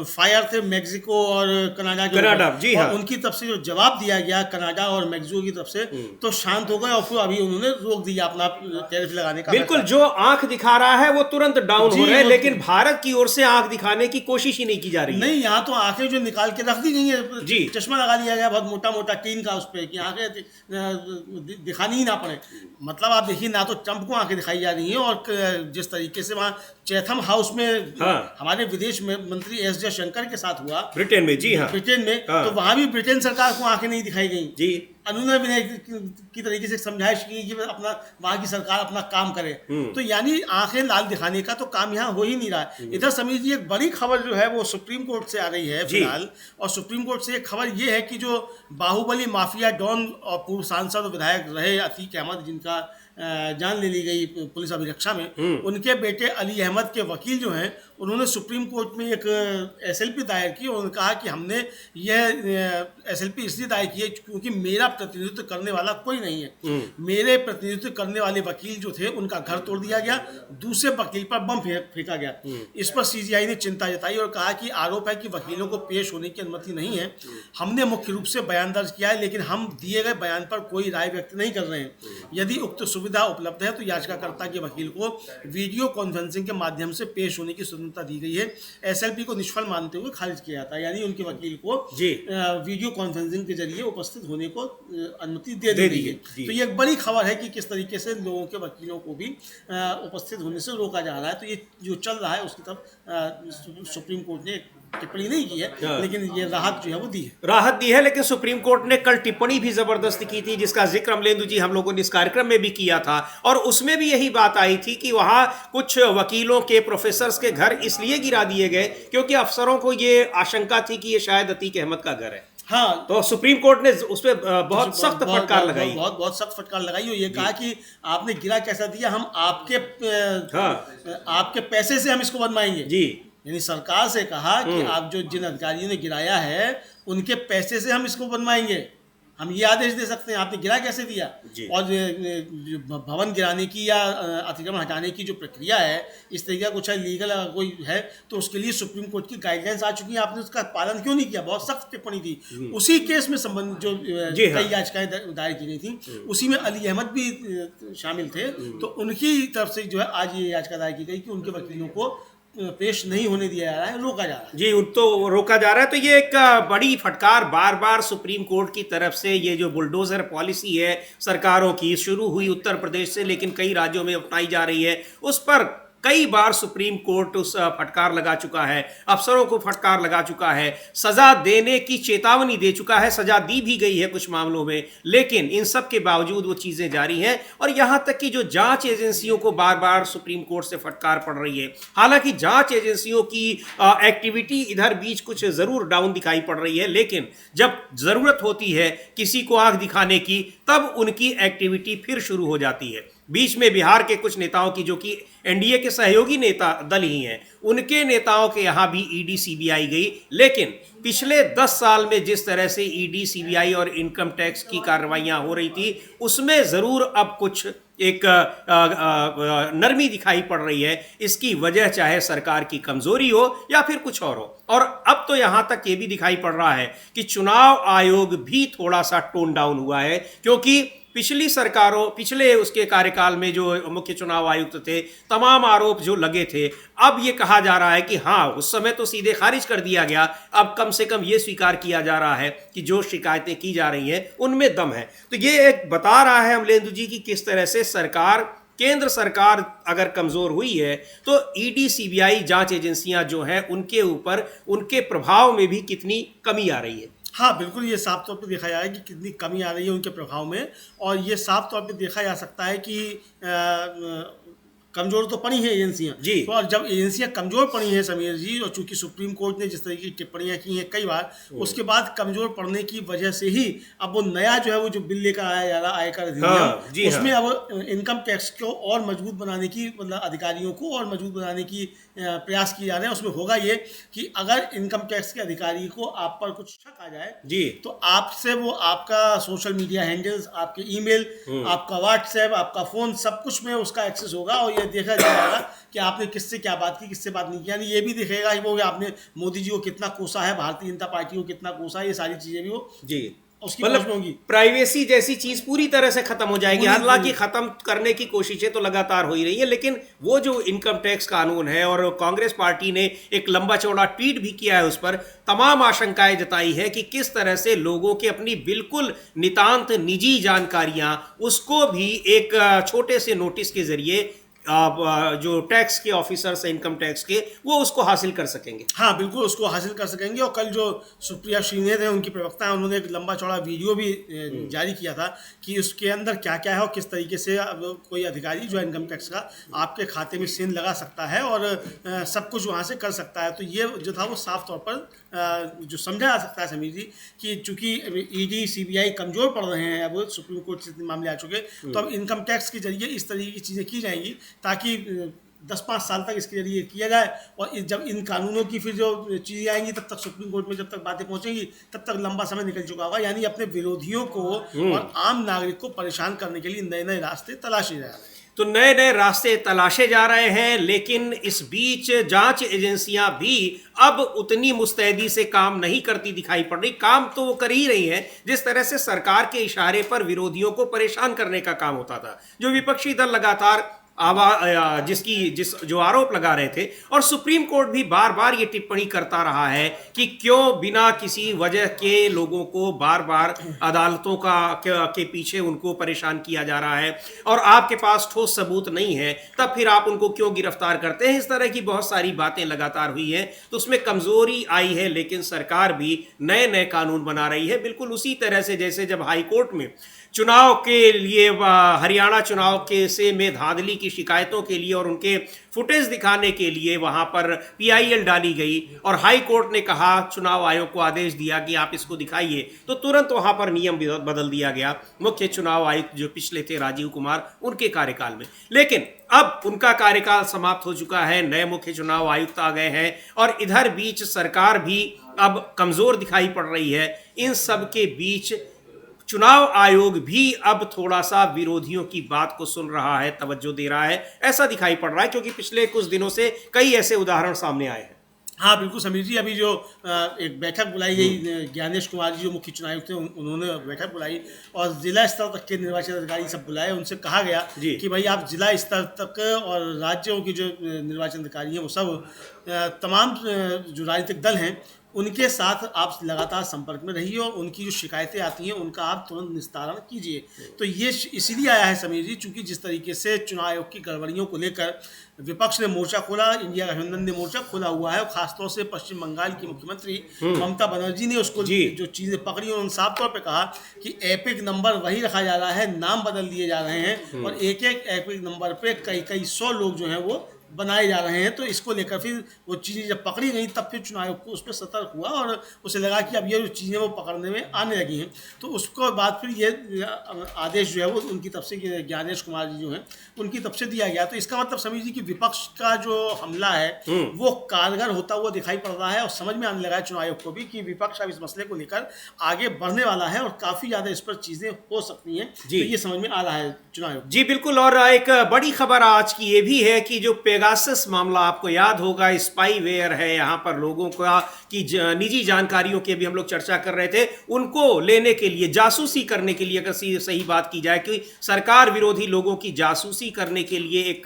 फायर थे मेक्सिको और कनाडा जी हाँ। उनकी तरफ से जो जवाब दिया गया कनाडा और मेक्सिको की तरफ से, तो शांत हो गए और फिर अभी उन्होंने रोक दिया अपना टैरिफ लगाने का। बिल्कुल, जो आंख दिखा रहा है वो तुरंत डाउन हो रहा है, लेकिन भारत की ओर से आंख दिखाने की कोशिश ही नहीं की जा रही है। नहीं, यहाँ तो आंखें जो निकाल के रख दी गई है जी, चश्मा लगा दिया गया बहुत मोटा मोटा टीन का उस पर, कि आंखें दिखानी ही ना पड़े। मतलब आप देखिए, ना तो ट्रंप को आंखें दिखाई जा रही है, और जिस तरीके से वहाँ चैथम हाउस में हमारे विदेश में मंत्री एस जयशंकर के साथ हुआ ब्रिटेन में, जी हाँ, ब्रिटेन में, तो वहाँ भी ब्रिटेन सरकार को आंखें नहीं दिखाई गई जी। अनुनय विनय की तरीके से समझाइश की कि अपना वहाँ की सरकार अपना काम करे। तो यानी आंखें लाल दिखाने का तो काम यहाँ हो ही नहीं रहा है। इधर समझिए, एक बड़ी खबर जो है वो सुप्रीम कोर्ट से आ रही है फिलहाल, और सुप्रीम कोर्ट से एक खबर ये है कि जो बाहुबली माफिया डॉन और पूर्व सांसद और विधायक रहे अतीक अहमद, जिनका जान ले ली गई पुलिस अभिरक्षा में, उनके बेटे अली अहमद के वकील जो हैं, उन्होंने सुप्रीम कोर्ट में एक एसएलपी दायर की, और उन्होंने कहा कि हमने यह एसएलपी इसलिए दायर की है क्योंकि मेरा प्रतिनिधित्व करने वाला कोई नहीं है। मेरे प्रतिनिधित्व करने वाले वकील जो थे, उनका घर तोड़ दिया गया, दूसरे वकील पर बम फेंका गया। इस पर सीजीआई ने चिंता जताई और कहा कि आरोप है कि वकीलों को पेश होने की अनुमति नहीं है। हमने मुख्य रूप से बयान दर्ज किया है, लेकिन हम दिए गए बयान पर कोई राय व्यक्त नहीं कर रहे हैं। यदि उक्त सुविधा उपलब्ध है तो याचिकाकर्ता के वकील को वीडियो कॉन्फ्रेंसिंग के माध्यम से पेश होने की स्वतंत्रता दी गई है। एसएलपी को निष्फल मानते हुए खारिज किया जाता है, यानी उनके वकील को वीडियो कॉन्फ्रेंसिंग के जरिए उपस्थित होने को अनुमति दे दी गई है। तो ये एक बड़ी खबर है कि किस तरीके से लोगों के वकीलों को भी उपस्थित होने से रोका जा रहा है। तो ये जो चल रहा है उसकी तरफ सुप्रीम कोर्ट ने टिप्पणी नहीं की है, लेकिन ये राहत जो है वो दी है, राहत दी है। लेकिन सुप्रीम कोर्ट ने कल टिप्पणी भी जबरदस्त की थी, जिसका जिक्र अमलेंदु जी हम लोगों ने इस कार्यक्रम में भी किया था, और उसमें भी यही बात आई थी कि वहां कुछ वकीलों के, प्रोफेसर्स के घर इसलिए गिरा दिए गए क्योंकि अफसरों को ये आशंका थी कि ये शायद अतीक अहमद का घर है। हाँ, तो सुप्रीम कोर्ट ने उस पर बहुत सख्त फटकार लगाई, बहुत सख्त फटकार लगाई, और ये कहा कि आपने गिरा कैसा दिया, हम आपके पैसे से हम इसको बनवाएंगे जी। यानी सरकार से कहा कि आप जो जिन अधिकारियों ने गिराया है उनके पैसे से हम इसको बनवाएंगे। हम ये आदेश दे सकते हैं, आपने गिरा कैसे दिया। और जो भवन गिराने की या अतिक्रमण हटाने की जो प्रक्रिया है, इस तरीके का कुछ लीगल कोई है तो उसके लिए सुप्रीम कोर्ट की गाइडलाइंस आ चुकी है, आपने उसका पालन क्यों नहीं किया। बहुत सख्त टिप्पणी थी उसी केस में संबंध जो कई याचिकाएं दायर की गई थी, उसी में अली अहमद भी शामिल थे। तो उनकी तरफ से जो है आज ये याचिका दायर की गई कि उनके वकीलों को पेश नहीं होने दिया जा रहा है, रोका जा रहा है। जी, तो रोका जा रहा है। तो ये एक बड़ी फटकार बार बार सुप्रीम कोर्ट की तरफ से, ये जो बुलडोजर पॉलिसी है सरकारों की, शुरू हुई उत्तर प्रदेश से लेकिन कई राज्यों में अपनाई जा रही है, उस पर कई बार सुप्रीम कोर्ट उस फटकार लगा चुका है, अफसरों को फटकार लगा चुका है, सजा देने की चेतावनी दे चुका है, सजा दी भी गई है कुछ मामलों में, लेकिन इन सब के बावजूद वो चीजें जारी हैं। और यहां तक कि जो जांच एजेंसियों को बार बार सुप्रीम कोर्ट से फटकार पड़ रही है, हालांकि जांच एजेंसियों की एक्टिविटी इधर बीच कुछ जरूर डाउन दिखाई पड़ रही है, लेकिन जब जरूरत होती है किसी को आंख दिखाने की, तब उनकी एक्टिविटी फिर शुरू हो जाती है। बीच में बिहार के कुछ नेताओं की, जो कि एनडीए के सहयोगी नेता दल ही हैं, उनके नेताओं के यहां भी ईडी सीबीआई गई, लेकिन पिछले 10 साल में जिस तरह से ईडी सीबीआई और इनकम टैक्स की कार्रवाइयां हो रही थी, उसमें जरूर अब कुछ एक नरमी दिखाई पड़ रही है। इसकी वजह चाहे सरकार की कमजोरी हो या फिर कुछ और हो। और अब तो यहां तक ये भी दिखाई पड़ रहा है कि चुनाव आयोग भी थोड़ा सा टोन डाउन हुआ है, क्योंकि पिछली सरकारों, पिछले उसके कार्यकाल में जो मुख्य चुनाव आयुक्त थे, तमाम आरोप जो लगे थे, अब ये कहा जा रहा है कि हाँ, उस समय तो सीधे खारिज कर दिया गया, अब कम से कम ये स्वीकार किया जा रहा है कि जो शिकायतें की जा रही हैं उनमें दम है। तो ये एक बता रहा है अमलेंदु जी की किस तरह से सरकार, केंद्र सरकार अगर कमजोर हुई है तो ईडी सीबीआई जांच एजेंसियां जो हैं उनके ऊपर, उनके प्रभाव में भी कितनी कमी आ रही है। हाँ बिल्कुल, ये साफ तौर पे देखा जाए कि कितनी कमी आ रही है उनके प्रभाव में। और ये साफ तौर पे देखा जा सकता है कि कमजोर तो पड़ी हैं एजेंसियां जी। तो और जब एजेंसियां कमजोर पड़ी हैं समीर जी, और चूंकि सुप्रीम कोर्ट ने जिस तरह की टिप्पणियां की हैं कई बार, उसके बाद कमजोर पड़ने की वजह से ही अब वो नया जो है वो जो बिल लेकर आया जा रहा आयकर अधिनियम, उसमें अब इनकम टैक्स को और मजबूत बनाने की, मतलब अधिकारियों को और मजबूत बनाने की प्रयास किए जा रहे हैं। उसमें होगा ये कि अगर इनकम टैक्स के अधिकारी को आप पर कुछ शक आ जाए जी, तो आपसे वो आपका सोशल मीडिया हैंडल्स, आपके ईमेल, आपका व्हाट्सएप, आपका फोन, सब कुछ में उसका एक्सेस होगा और ये देखा जाएगा कि आपने किससे क्या बात की, किससे बात नहीं की। यानी ये भी दिखेगा कि वो आपने मोदी जी को कितना कोसा है, भारतीय जनता पार्टी को कितना कोसा है, ये सारी चीजें भी वो जी, उसकी मतलब होंगी। प्राइवेसी जैसी चीज पूरी तरह से खत्म हो जाएगी। हालांकि खत्म करने की कोशिशें तो लगातार हो ही रही है, लेकिन वो जो इनकम टैक्स कानून है, और कांग्रेस पार्टी ने एक लंबा चौड़ा ट्वीट भी किया है, उस पर तमाम आशंकाएं जताई है कि किस तरह से लोगों की अपनी बिल्कुल नितांत निजी जानकारियां, उसको भी एक छोटे से नोटिस के जरिए जो टैक्स के ऑफिसर्स हैं इनकम टैक्स के, वो उसको हासिल कर सकेंगे। हाँ बिल्कुल, उसको हासिल कर सकेंगे। और कल जो सुप्रिया श्रीनेत है, उनकी प्रवक्ता है, उन्होंने एक लंबा चौड़ा वीडियो भी जारी किया था कि उसके अंदर क्या क्या है और किस तरीके से कोई अधिकारी जो है इनकम टैक्स का आपके खाते में सेंध लगा सकता है और सब कुछ वहाँ से कर सकता है। तो ये जो था वो साफ तौर पर जो समझा जा सकता है समीर जी कि चूंकि ईडी सीबीआई कमजोर पड़ रहे हैं, अब सुप्रीम कोर्ट से मामले आ चुके, तो अब इनकम टैक्स के जरिए इस तरीके की चीज़ें की जाएंगी ताकि 10-5 साल तक इसके जरिए किया जाए। और जब इन कानूनों की फिर जो चीज़ें आएंगी, तब तक सुप्रीम कोर्ट में जब तक बातें पहुंचेंगी, तब तक लंबा समय निकल चुका होगा। यानी अपने विरोधियों को और आम नागरिक को परेशान करने के लिए नए नए रास्ते तलाशे जा रहे हैं। तो नए नए रास्ते तलाशे जा रहे हैं, लेकिन इस बीच जांच एजेंसियां भी अब उतनी मुस्तैदी से काम नहीं करती दिखाई पड़ रही। काम तो वो कर ही रही हैं जिस तरह से सरकार के इशारे पर विरोधियों को परेशान करने का काम होता था, जो विपक्षी दल लगातार जो आरोप लगा रहे थे। और सुप्रीम कोर्ट भी बार बार ये टिप्पणी करता रहा है कि क्यों बिना किसी वजह के लोगों को बार बार अदालतों के पीछे उनको परेशान किया जा रहा है, और आपके पास ठोस सबूत नहीं है, तब फिर आप उनको क्यों गिरफ्तार करते हैं। इस तरह की बहुत सारी बातें लगातार हुई हैं, तो उसमें कमजोरी आई है। लेकिन सरकार भी नए नए कानून बना रही है, बिल्कुल उसी तरह से जैसे जब हाई कोर्ट में चुनाव के लिए, हरियाणा चुनाव के से में धांधली की शिकायतों के लिए और उनके फुटेज दिखाने के लिए वहां पर पीआईएल डाली गई, और हाई कोर्ट ने कहा, चुनाव आयोग को आदेश दिया कि आप इसको दिखाइए, तो तुरंत वहां पर नियम बदल दिया गया मुख्य चुनाव आयुक्त जो पिछले थे राजीव कुमार, उनके कार्यकाल में। लेकिन अब उनका कार्यकाल समाप्त हो चुका है, नए मुख्य चुनाव आयुक्त आ गए हैं, और इधर बीच सरकार भी अब कमजोर दिखाई पड़ रही है। इन सब के बीच चुनाव आयोग भी अब थोड़ा सा विरोधियों की बात को सुन रहा है, तवज्जो दे रहा है, ऐसा दिखाई पड़ रहा है, क्योंकि पिछले कुछ दिनों से कई ऐसे उदाहरण सामने आए हैं। हाँ बिल्कुल समीर जी, अभी जो एक बैठक बुलाई गई, ज्ञानेश कुमार जी जो मुख्य चुनाव आयुक्त थे उन्होंने बैठक बुलाई और जिला स्तर तक के निर्वाचन अधिकारी सब बुलाए। उनसे कहा गया कि भाई आप जिला स्तर तक और राज्यों के जो निर्वाचन अधिकारी हैं वो सब तमाम जो राजनीतिक दल हैं उनके साथ आप लगातार संपर्क में रहिए और उनकी जो शिकायतें आती हैं उनका आप तुरंत निस्तारण कीजिए। तो ये इसीलिए आया है समीर जी, चूंकि जिस तरीके से चुनाव आयोग की गड़बड़ियों को लेकर विपक्ष ने मोर्चा खोला, इंडिया गठबंधन ने मोर्चा खोला हुआ है और खासतौर से पश्चिम बंगाल की मुख्यमंत्री ममता बनर्जी ने उसको जो चीज़ें पकड़ी उन्होंने साफ तौर पे कहा कि एपिक नंबर वही रखा जा रहा है, नाम बदल दिए जा रहे हैं और एक एक एपिक नंबर पे कई कई सौ लोग जो हैं वो बनाए जा रहे हैं। तो इसको लेकर फिर वो चीज़ें जब पकड़ी गई तब फिर चुनाव आयोग को उस पर सतर्क हुआ और उसे लगा कि अब ये जो चीज़ें वो पकड़ने में आने लगी हैं। तो उसको बाद फिर ये आदेश जो है वो उनकी तरफ से, ज्ञानेश कुमार जी जो हैं उनकी तरफ से दिया गया। तो इसका मतलब समझ लीजिए कि विपक्ष का जो हमला है वो कारगर होता हुआ दिखाई पड़ रहा है और समझ में आने लगा है चुनाव आयोग को भी कि विपक्ष अब इस मसले को लेकर आगे बढ़ने वाला है और काफ़ी ज़्यादा इस पर चीज़ें हो सकती हैं। तो ये समझ में आ रहा है चुनाव आयोग। जी बिल्कुल। और एक बड़ी खबर आज की ये भी है कि जो पेगासस मामला, आपको याद होगा, स्पाईवेयर है, यहाँ पर लोगों का की निजी जानकारियों की अभी हम लोग चर्चा कर रहे थे, उनको लेने के लिए, जासूसी करने के लिए, अगर सही बात की जाए कि सरकार विरोधी लोगों की जासूसी करने के लिए एक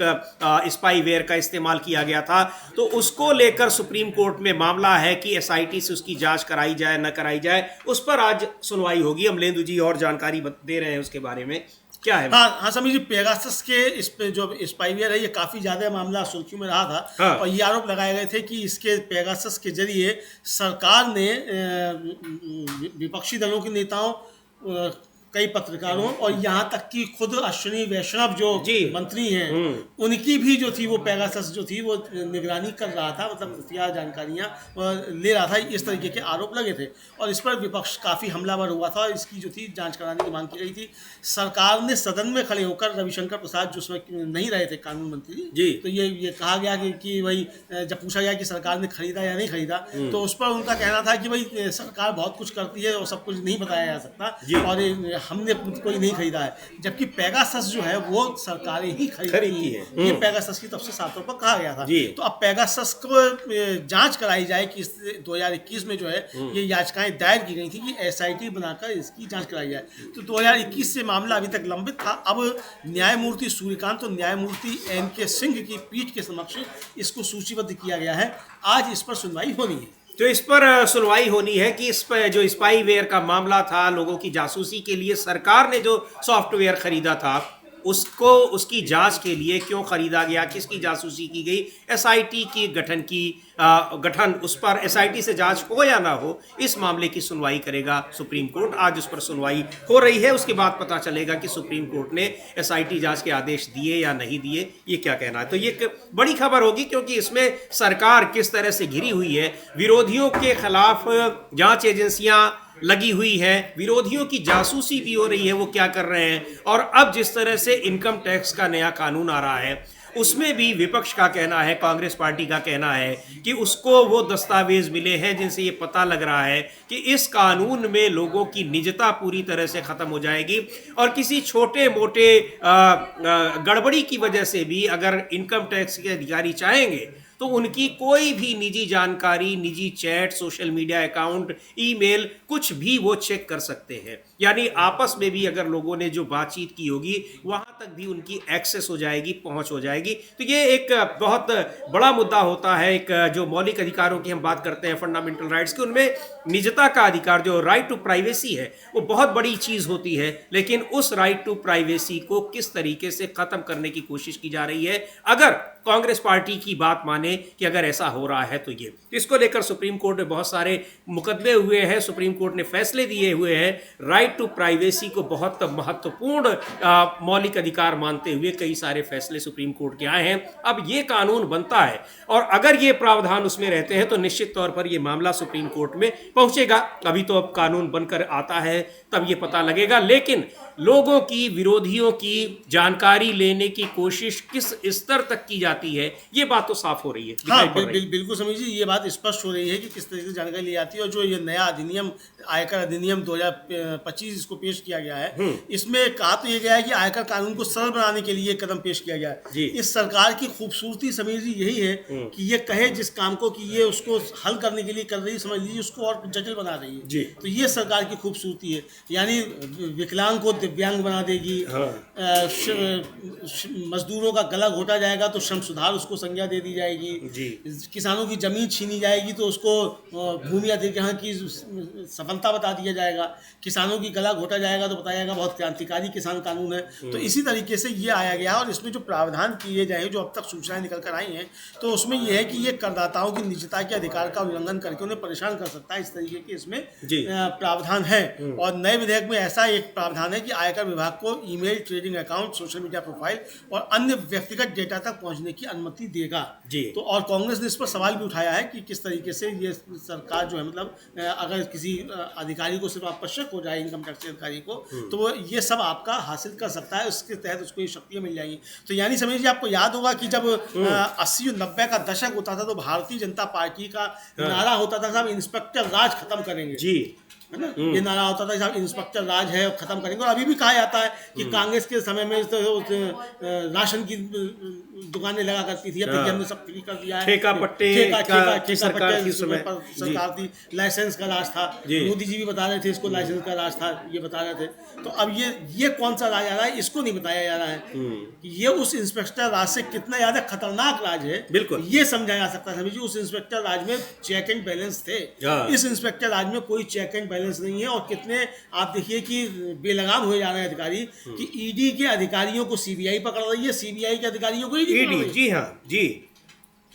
स्पाईवेयर का इस्तेमाल किया गया था। तो उसको लेकर सुप्रीम कोर्ट में मामला है कि एसआईटी से उसकी जांच कराई जाए न कराई जाए, उस पर आज सुनवाई होगी। अमलेंदु जी और जानकारी दे रहे हैं उसके बारे में, क्या है? हाँ समीर जी, पेगासस के इस पे जो स्पाईवेयर है ये काफ़ी ज़्यादा मामला सुर्खियों में रहा था। और ये आरोप लगाए गए थे कि इसके पेगासस के जरिए सरकार ने विपक्षी दलों के नेताओं, कई पत्रकारों और यहाँ तक कि खुद अश्विनी वैष्णव जो मंत्री हैं उनकी भी जो थी वो पेगासस जो थी वो निगरानी कर रहा था, मतलब खुफिया जानकारियाँ ले रहा था। इस तरीके के आरोप लगे थे और इस पर विपक्ष काफ़ी हमलावर हुआ था और इसकी जो थी जांच कराने की मांग की गई थी। सरकार ने सदन में खड़े होकर, रविशंकर प्रसाद जो उसमें नहीं रहे थे कानून मंत्री जी, तो ये कहा गया कि भाई जब पूछा गया कि सरकार ने खरीदा या नहीं खरीदा तो उस पर उनका कहना था कि भाई सरकार बहुत कुछ करती है और सब कुछ नहीं बताया जा सकता और हमने कोई नहीं खरीदा है, जबकि पेगासस जो है वो सरकारें ही खरीदती है। ये पेगासस की तरफ से साफ तौर पर कहा गया था। तो अब पेगासस को जांच कराई जाए कि 2021 में जो है ये याचिकाएं दायर की गई थी कि एसआईटी बनाकर इसकी जांच कराई जाए। तो 2021 से मामला अभी तक लंबित था। अब न्यायमूर्ति सूर्यकांत और न्यायमूर्ति NK सिंह की पीठ के समक्ष इसको सूचीबद्ध किया गया है। आज इस पर सुनवाई होनी है। तो इस पर सुनवाई होनी है कि इस पर जो स्पाईवेयर का मामला था, लोगों की जासूसी के लिए सरकार ने जो सॉफ्टवेयर खरीदा था उसको, उसकी जांच के लिए क्यों खरीदा गया, किसकी जासूसी की गई, एसआईटी की गठन उस पर एसआईटी से जांच हो या ना हो, इस मामले की सुनवाई करेगा सुप्रीम कोर्ट। आज उस पर सुनवाई हो रही है, उसके बाद पता चलेगा कि सुप्रीम कोर्ट ने एसआईटी जांच के आदेश दिए या नहीं दिए, ये क्या कहना है। तो ये एक बड़ी खबर होगी क्योंकि इसमें सरकार किस तरह से घिरी हुई है, विरोधियों के खिलाफ जांच एजेंसियां लगी हुई है, विरोधियों की जासूसी भी हो रही है, वो क्या कर रहे हैं। और अब जिस तरह से इनकम टैक्स का नया कानून आ रहा है उसमें भी विपक्ष का कहना है, कांग्रेस पार्टी का कहना है कि उसको वो दस्तावेज मिले हैं जिनसे ये पता लग रहा है कि इस कानून में लोगों की निजता पूरी तरह से खत्म हो जाएगी और किसी छोटे मोटे गड़बड़ी की वजह से भी अगर इनकम टैक्स के अधिकारी चाहेंगे तो उनकी कोई भी निजी जानकारी, निजी chat, social media account, email, कुछ भी वो चेक कर सकते हैं। यानी आपस में भी अगर लोगों ने जो बातचीत की होगी वहां तक भी उनकी एक्सेस हो जाएगी, पहुंच हो जाएगी। तो ये एक बहुत बड़ा मुद्दा होता है। एक जो मौलिक अधिकारों की हम बात करते हैं, फंडामेंटल राइट्स की, उनमें निजता का अधिकार, जो राइट टू प्राइवेसी है, वो बहुत बड़ी चीज होती है। लेकिन उस राइट टू प्राइवेसी को किस तरीके से खत्म करने की कोशिश की जा रही है, अगर कांग्रेस पार्टी की बात माने कि अगर ऐसा हो रहा है तो ये, इसको लेकर सुप्रीम कोर्ट में बहुत सारे मुकदमे हुए हैं, सुप्रीम कोर्ट ने फैसले दिए हुए हैं। राइट टू प्राइवेसी को बहुत महत्वपूर्ण मौलिक अधिकार मानते हुए कई सारे फैसले सुप्रीम कोर्ट के आए हैं। अब ये कानून बनता है और अगर ये प्रावधान उसमें रहते हैं तो निश्चित तौर पर ये मामला सुप्रीम कोर्ट में पहुंचेगा। अभी तो अब कानून बनकर आता है तब ये पता लगेगा, लेकिन लोगों की, विरोधियों की जानकारी लेने की कोशिश किस स्तर तक की जाती है, ये बात तो साफ हो रही है, हाँ, दिखाई पड़ रही है। बिल्कुल समझिए, ये बात स्पष्ट हो रही है कि किस तरीके से जानकारी ली जाती है। और जो ये नया अधिनियम, आयकर अधिनियम 2025 इसको पेश किया गया है, इसमें कहा तो ये गया है कि आयकर कानून को सरल बनाने के लिए कदम पेश किया गया है। जी। इस सरकार की खूबसूरती समझ लीजिए यही है कि ये कहे जिस काम को कि ये उसको हल करने के लिए कर रही है, समझ लीजिए उसको और जटिल बना रही है। जी। तो ये सरकार की खूबसूरती है, यानी विकलांग को दिव्यांग बना देगी। मजदूरों का गला घोटा जाएगा तो श्रम सुधार उसको संज्ञा दे दी जाएगी। जी। किसानों की जमीन छीनी जाएगी तो उसको भूमि अधिग्रहण की सफलता बता दिया जाएगा। किसानों की गला घोटा जाएगा तो बताया जाएगा बहुत क्रांतिकारी किसान कानून है। तो इसी तरीके से ये आया गया है। और इसमें जो प्रावधान किए जाए, जो अब तक सूचनाएं निकल कर आई हैं, तो उसमें यह है कि ये करदाताओं की निजता के अधिकार का उल्लंघन करके उन्हें परेशान कर सकता है। इस तरीके के इसमें प्रावधान है। और नए विधेयक में ऐसा एक प्रावधान है कि आयकर विभाग को email, trading account, social media profile और अन्य व्यक्तिगत डेटा तक पहुंचने की अनुमति देगा। जी। तो और कांग्रेस ने इस पर सवाल भी उठाया है कि किस तरीके से ये सरकार जो है, मतलब अगर किसी अधिकारी को सिर्फ आवश्यक हो जाए, इनकम टैक्स अधिकारी को, तो वो ये सब आपका हासिल कर सकता है, उसके तहत उसको ये शक्तियां मिल जाएंगी। तो यानी समझिए, आपको याद होगा कि जब 80 और 90 का दशक होता था तो भारतीय जनता पार्टी का नारा होता था, साहब इंस्पेक्टर राज खत्म करेंगे। जी, है ना, ये नारा होता था साहब इंस्पेक्टर राज है और खत्म करेंगे। और अभी भी कहा जाता है कि कांग्रेस के समय में तो राशन की दुकानें लगा करती थी, अब देखिए हमने सब फ्री कर दिया है। ठेका पट्टे ठेका सरकार पट्टे की समय सरकार थी, लाइसेंस का राज था। मोदी जी भी बता रहे थे इसको लाइसेंस का राज था, ये बता रहे थे। तो अब ये कौन सा राज आ रहा है, इसको नहीं बताया जा रहा है कि ये उस इंस्पेक्टर राज से कितना ज्यादा खतरनाक राज है। बिल्कुल ये समझा जा सकता है। समझिए, उस इंस्पेक्टर राज में चेक एंड बैलेंस थे, इस इंस्पेक्टर राज में कोई चेक एंड बैलेंस नहीं है। और कितने आप देखिए कि बेलगाम हुए जा रहे हैं अधिकारी, कि ईडी के अधिकारियों को सीबीआई पकड़ रही है, सीबीआई के अधिकारियों को ईडी। जी हाँ, जी,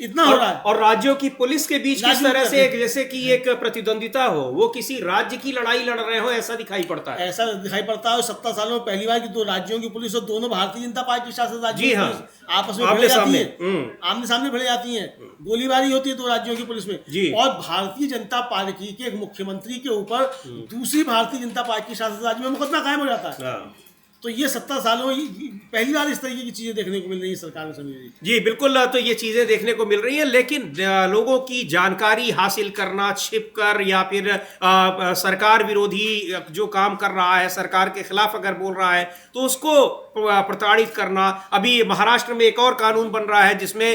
इतना हो रहा है। और राज्यों की पुलिस के बीच किस तरह से जैसे कि एक प्रतिद्वंदिता हो, वो किसी राज्य की लड़ाई लड़ रहे हो, ऐसा दिखाई पड़ता है। ऐसा दिखाई पड़ता है। 70 सालों में पहली बार कि दो राज्यों की पुलिस और दोनों भारतीय जनता पार्टी शासित राज्यों की पुलिस आपस में भिड़ जाती है, आमने सामने भिड़ जाती है, गोलीबारी होती है दो राज्यों की पुलिस में। और भारतीय जनता पार्टी के एक मुख्यमंत्री के ऊपर दूसरी भारतीय जनता पार्टी शासित राज्य में मुकदमा कायम हो जाता है। तो ये 70 सालों में पहली बार इस तरीके की चीजें देखने को मिल रही है सरकार में, समझिए। जी बिल्कुल, तो ये चीजें देखने को मिल रही है। लेकिन लोगों की जानकारी हासिल करना छिपकर, या फिर सरकार विरोधी जो काम कर रहा है, सरकार के खिलाफ अगर बोल रहा है, तो उसको प्रताड़ित करना। अभी महाराष्ट्र में एक और कानून बन रहा है जिसमें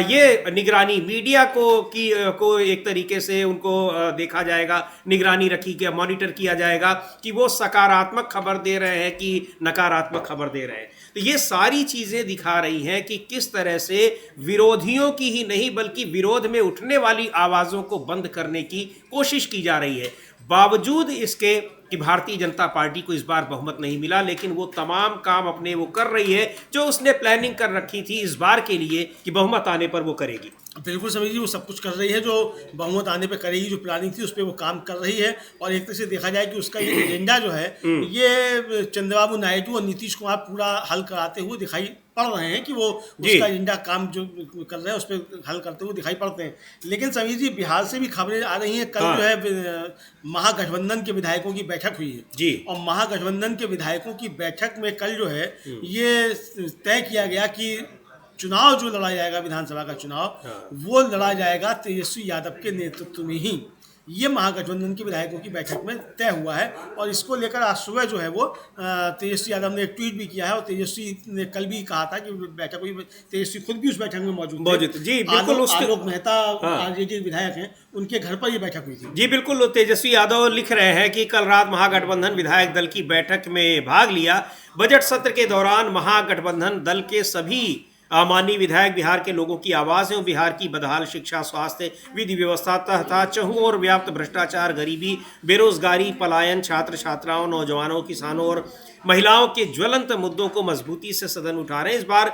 ये निगरानी मीडिया को एक तरीके से उनको देखा जाएगा, निगरानी रखी गया, मॉनिटर किया जाएगा कि वो सकारात्मक खबर दे रहे हैं कि नकारात्मक खबर दे रहे हैं। तो ये सारी चीजें दिखा रही हैं कि किस तरह से विरोधियों की ही नहीं बल्कि विरोध में उठने वाली आवाजों को बंद करने की कोशिश की जा रही है। बावजूद इसके कि भारतीय जनता पार्टी को इस बार बहुमत नहीं मिला, लेकिन वो तमाम काम अपने वो कर रही है जो उसने प्लानिंग कर रखी थी इस बार के लिए कि बहुमत आने पर वो करेगी। बिल्कुल समझिए, वो सब कुछ कर रही है जो बहुमत आने पे करेगी, जो प्लानिंग थी उस पर वो काम कर रही है। और एक तरह से देखा जाए कि उसका ये एजेंडा जो है, ये चंद्रबाबू नायडू और नीतीश कुमार पूरा हल कराते हुए दिखाई पड़ रहे हैं कि वो उसका एजेंडा काम जो कर रहे हैं उस पर हल करते हुए दिखाई पड़ते हैं। लेकिन समझिए, बिहार से भी खबरें आ रही हैं। कल जो है महागठबंधन के विधायकों की बैठक हुई है जी। और महागठबंधन के विधायकों की बैठक में कल जो है ये तय किया गया कि चुनाव जो लड़ा जाएगा, विधानसभा का चुनाव, वो लड़ा जाएगा तेजस्वी यादव के नेतृत्व में ही। ये महागठबंधन के विधायकों की बैठक में तय हुआ है। और इसको लेकर आज सुबह जो है वो तेजस्वी यादव ने एक ट्वीट भी किया है। और तेजस्वी ने कल भी कहा था कि बैठक हुई, तेजस्वी खुद भी उस बैठक में मौजूद थे। जी बिल्कुल, आलोक मेहता आरजेडी विधायक हैं, उनके घर पर ये बैठक हुई थी। जी बिल्कुल, तेजस्वी यादव लिख रहे हैं कि कल रात महागठबंधन विधायक दल की बैठक में भाग लिया। बजट सत्र के दौरान महागठबंधन दल के सभी माननीय विधायक बिहार के लोगों की आवाज़ हैं। बिहार की बदहाल शिक्षा, स्वास्थ्य, विधि व्यवस्था तथा चहुं ओर व्याप्त भ्रष्टाचार, गरीबी, बेरोजगारी, पलायन, छात्र छात्राओं, नौजवानों, किसानों और महिलाओं के ज्वलंत मुद्दों को मजबूती से सदन उठा रहे हैं। इस बार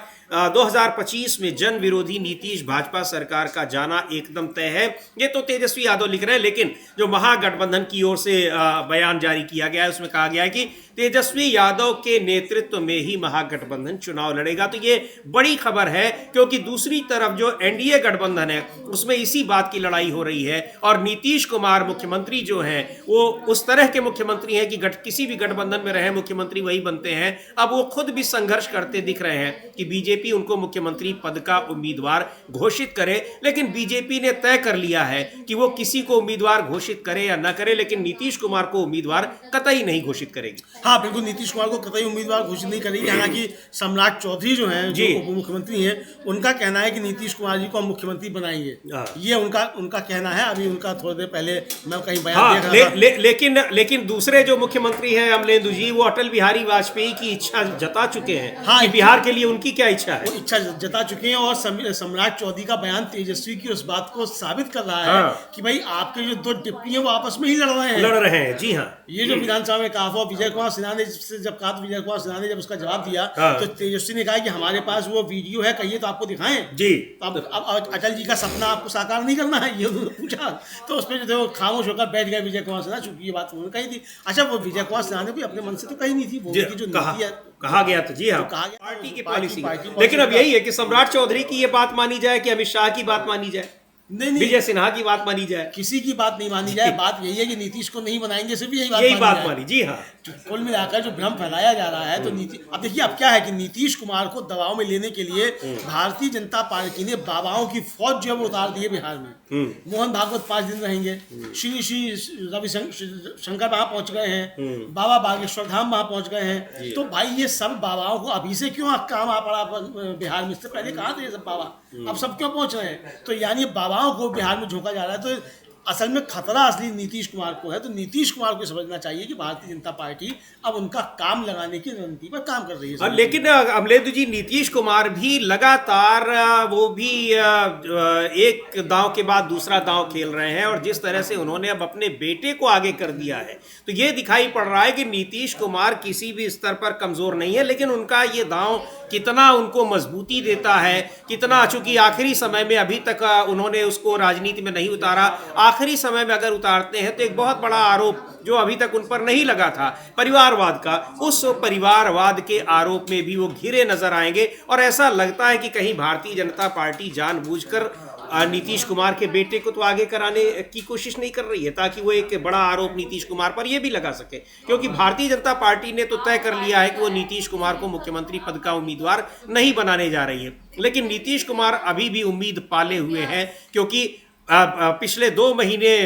2025 में जन विरोधी नीतीश भाजपा सरकार का जाना एकदम तय है। ये तो तेजस्वी यादव लिख रहे हैं, लेकिन जो महागठबंधन की ओर से बयान जारी किया गया है उसमें कहा गया है कि तेजस्वी यादव के नेतृत्व में ही महागठबंधन चुनाव लड़ेगा। तो ये बड़ी खबर है, क्योंकि दूसरी तरफ जो एनडीए गठबंधन है उसमें इसी बात की लड़ाई हो रही है। और नीतीश कुमार मुख्यमंत्री जो हैं वो उस तरह के मुख्यमंत्री हैं कि किसी भी गठबंधन में रहे मुख्यमंत्री मुख्यमंत्री वही बनते हैं। अब वो खुद भी संघर्ष करते दिख रहे हैं कि बीजेपी उनको मुख्यमंत्री पद का उम्मीदवार घोषित करे, लेकिन बीजेपी ने तय कर लिया है कि वो किसी को उम्मीदवार घोषित करे या न करे, लेकिन नीतीश कुमार को उम्मीदवार कतई नहीं घोषित करेगी। हाँ बिल्कुल, नीतीश कुमार को कतई उम्मीदवार घोषित नहीं करेगी। हालांकि सम्राट चौधरी जो हैं, जो उप मुख्यमंत्री हैं, उनका कहना है कि नीतीश कुमार जी को हम मुख्यमंत्री बनाएंगे। ये उनका कहना है। अभी उनका थोड़ी देर पहले मैं कहीं बयान देख रहा था। लेकिन दूसरे जो मुख्यमंत्री हैं अमलेंदु जी, वो अटल बिहारी वाजपेयी की इच्छा जता चुके हैं। हाँ, कि बिहार के लिए उनकी क्या इच्छा है, वो इच्छा जता चुके हैं। और सम्राट चौधरी का बयान तेजस्वी की उस बात को साबित कर रहा है कि भाई आपके जो दो डिप्टी हैं वो आपस में ही लड़ रहे हैं। जी हाँ, ये जो विधानसभा में कहा, विजय कुमार सिन्हा ने जब कहा, तो विजय कुमार सिन्हा ने जब उसका जवाब दिया तो तेजस्वी ने कहा कि हमारे पास वो वीडियो है, कहिए तो आपको दिखाएं जी। अब अटल जी का सपना आपको साकार नहीं करना है, ये उन्होंने पूछा। तो उसमें जो थे वो खामोश होकर बैठ गए विजय कुमार सिन्हा, चूंकि ये बात उन्होंने कही थी। अच्छा, वो विजय कुमार सिन्हा ने भी अपने मन से तो कही नहीं थी, वो जो नीति है कहा गया था। जी हाँ, पार्टी की पॉलिसी। लेकिन अब यही है कि सम्राट चौधरी की ये बात मानी जाए कि अमित शाह की बात मानी जाए, नहीं, विजय सिन्हा की बात मानी जाए, किसी की बात नहीं मानी जाए। बात यही है कि नीतीश को नहीं बनाएंगे, सिर्फ यही बात मानी। जी हाँ, कुल मिलाकर जो भ्रम फैलाया जा रहा है, तो अब देखिए अब क्या है कि नीतीश कुमार को दबाव में लेने के लिए भारतीय जनता पार्टी ने बाबाओं की फौज जो है वो उतार दी है बिहार में। मोहन भागवत 5 दिन रहेंगे, श्री रविशंकर वहां पहुंच गए हैं, बाबा बागेश्वर धाम वहां पहुंच गए हैं। तो भाई ये सब बाबाओं को अभी से क्यों काम आ पड़ा बिहार में? इससे पहले कहाँ थे सब बाबा, अब सब क्यों पहुंच रहे हैं? तो यानी बाबाओं को बिहार में झोंका जा रहा है। तो असल में खतरा असली नीतीश कुमार को है। तो नीतीश कुमार को समझना चाहिए कि भारतीय जनता पार्टी अब उनका काम लगाने की रणनीति पर काम कर रही है। लेकिन अमलेंदु जी, नीतीश कुमार भी लगातार वो भी एक दांव के बाद दूसरा दांव खेल रहे हैं, और जिस तरह से उन्होंने अब अपने बेटे को आगे कर दिया है, तो ये दिखाई पड़ रहा है कि नीतीश कुमार किसी भी स्तर पर कमजोर नहीं है, लेकिन उनका ये दांव कितना उनको मजबूती देता है, कितना, चूंकि आखिरी समय में अभी तक उन्होंने उसको राजनीति में नहीं उतारा, आखिरी समय में अगर उतारते हैं तो एक बहुत बड़ा आरोप जो अभी तक उन पर नहीं लगा था परिवारवाद का, उस परिवारवाद के आरोप में भी वो घिरे नजर आएंगे। और ऐसा लगता है कि कहीं भारतीय जनता पार्टी जानबूझकर नीतीश कुमार के बेटे को तो आगे कराने की कोशिश नहीं कर रही है, ताकि वो एक बड़ा आरोप नीतीश कुमार पर यह भी लगा सके, क्योंकि भारतीय जनता पार्टी ने तो तय कर लिया है कि वो नीतीश कुमार को मुख्यमंत्री पद का उम्मीदवार नहीं बनाने जा रही है। लेकिन नीतीश कुमार अभी भी उम्मीद पाले हुए हैं, क्योंकि पिछले 2 महीने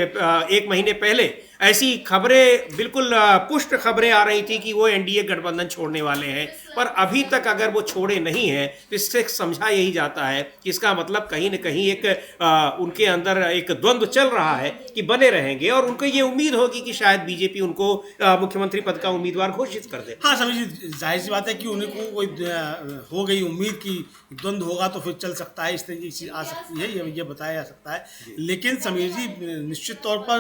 1 महीने पहले ऐसी खबरें, बिल्कुल पुष्ट खबरें आ रही थी कि वो एनडीए गठबंधन छोड़ने वाले हैं, पर अभी तक अगर वो छोड़े नहीं हैं तो इससे समझा यही जाता है कि इसका मतलब कहीं न कहीं एक उनके अंदर एक द्वंद्व चल रहा है कि बने रहेंगे, और उनको ये उम्मीद होगी कि शायद बीजेपी उनको मुख्यमंत्री पद का उम्मीदवार घोषित कर दे। हाँ समझिए, जाहिर सी बात है कि उनको कोई हो गई उम्मीद कि द्वंद्व होगा तो फिर चल सकता है, इस तरीके की चीज़ आ सकती है, ये बताया जा सकता है। लेकिन समीर जी, निश्चित तौर पर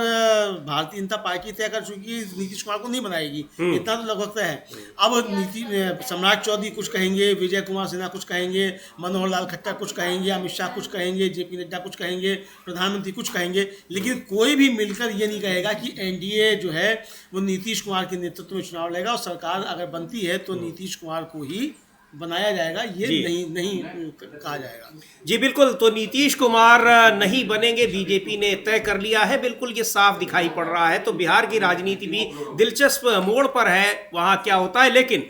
भारतीय जनता पार्टी तय कर चुकी है नीतीश कुमार को नहीं बनाएगी, इतना तो लगभग तय है। अब सम्राट चौधरी कुछ कहेंगे, विजय कुमार सिन्हा कुछ कहेंगे, मनोहर लाल खट्टर कुछ कहेंगे, अमित शाह कुछ कहेंगे, जेपी नड्डा कुछ कहेंगे, प्रधानमंत्री कुछ कहेंगे, लेकिन कोई भी मिलकर ये नहीं कहेगा कि एनडीए जो है वो नीतीश कुमार के नेतृत्व में चुनाव लड़ेगा, और सरकार अगर बनती है तो नीतीश कुमार को ही बनाया जाएगा, ये नहीं कहा जाएगा। जी बिल्कुल, तो नीतीश कुमार नहीं बनेंगे, बीजेपी ने तय कर लिया है, बिल्कुल ये साफ दिखाई पड़ रहा है। तो बिहार की राजनीति भी दिलचस्प मोड़ पर है, वहां क्या होता है। लेकिन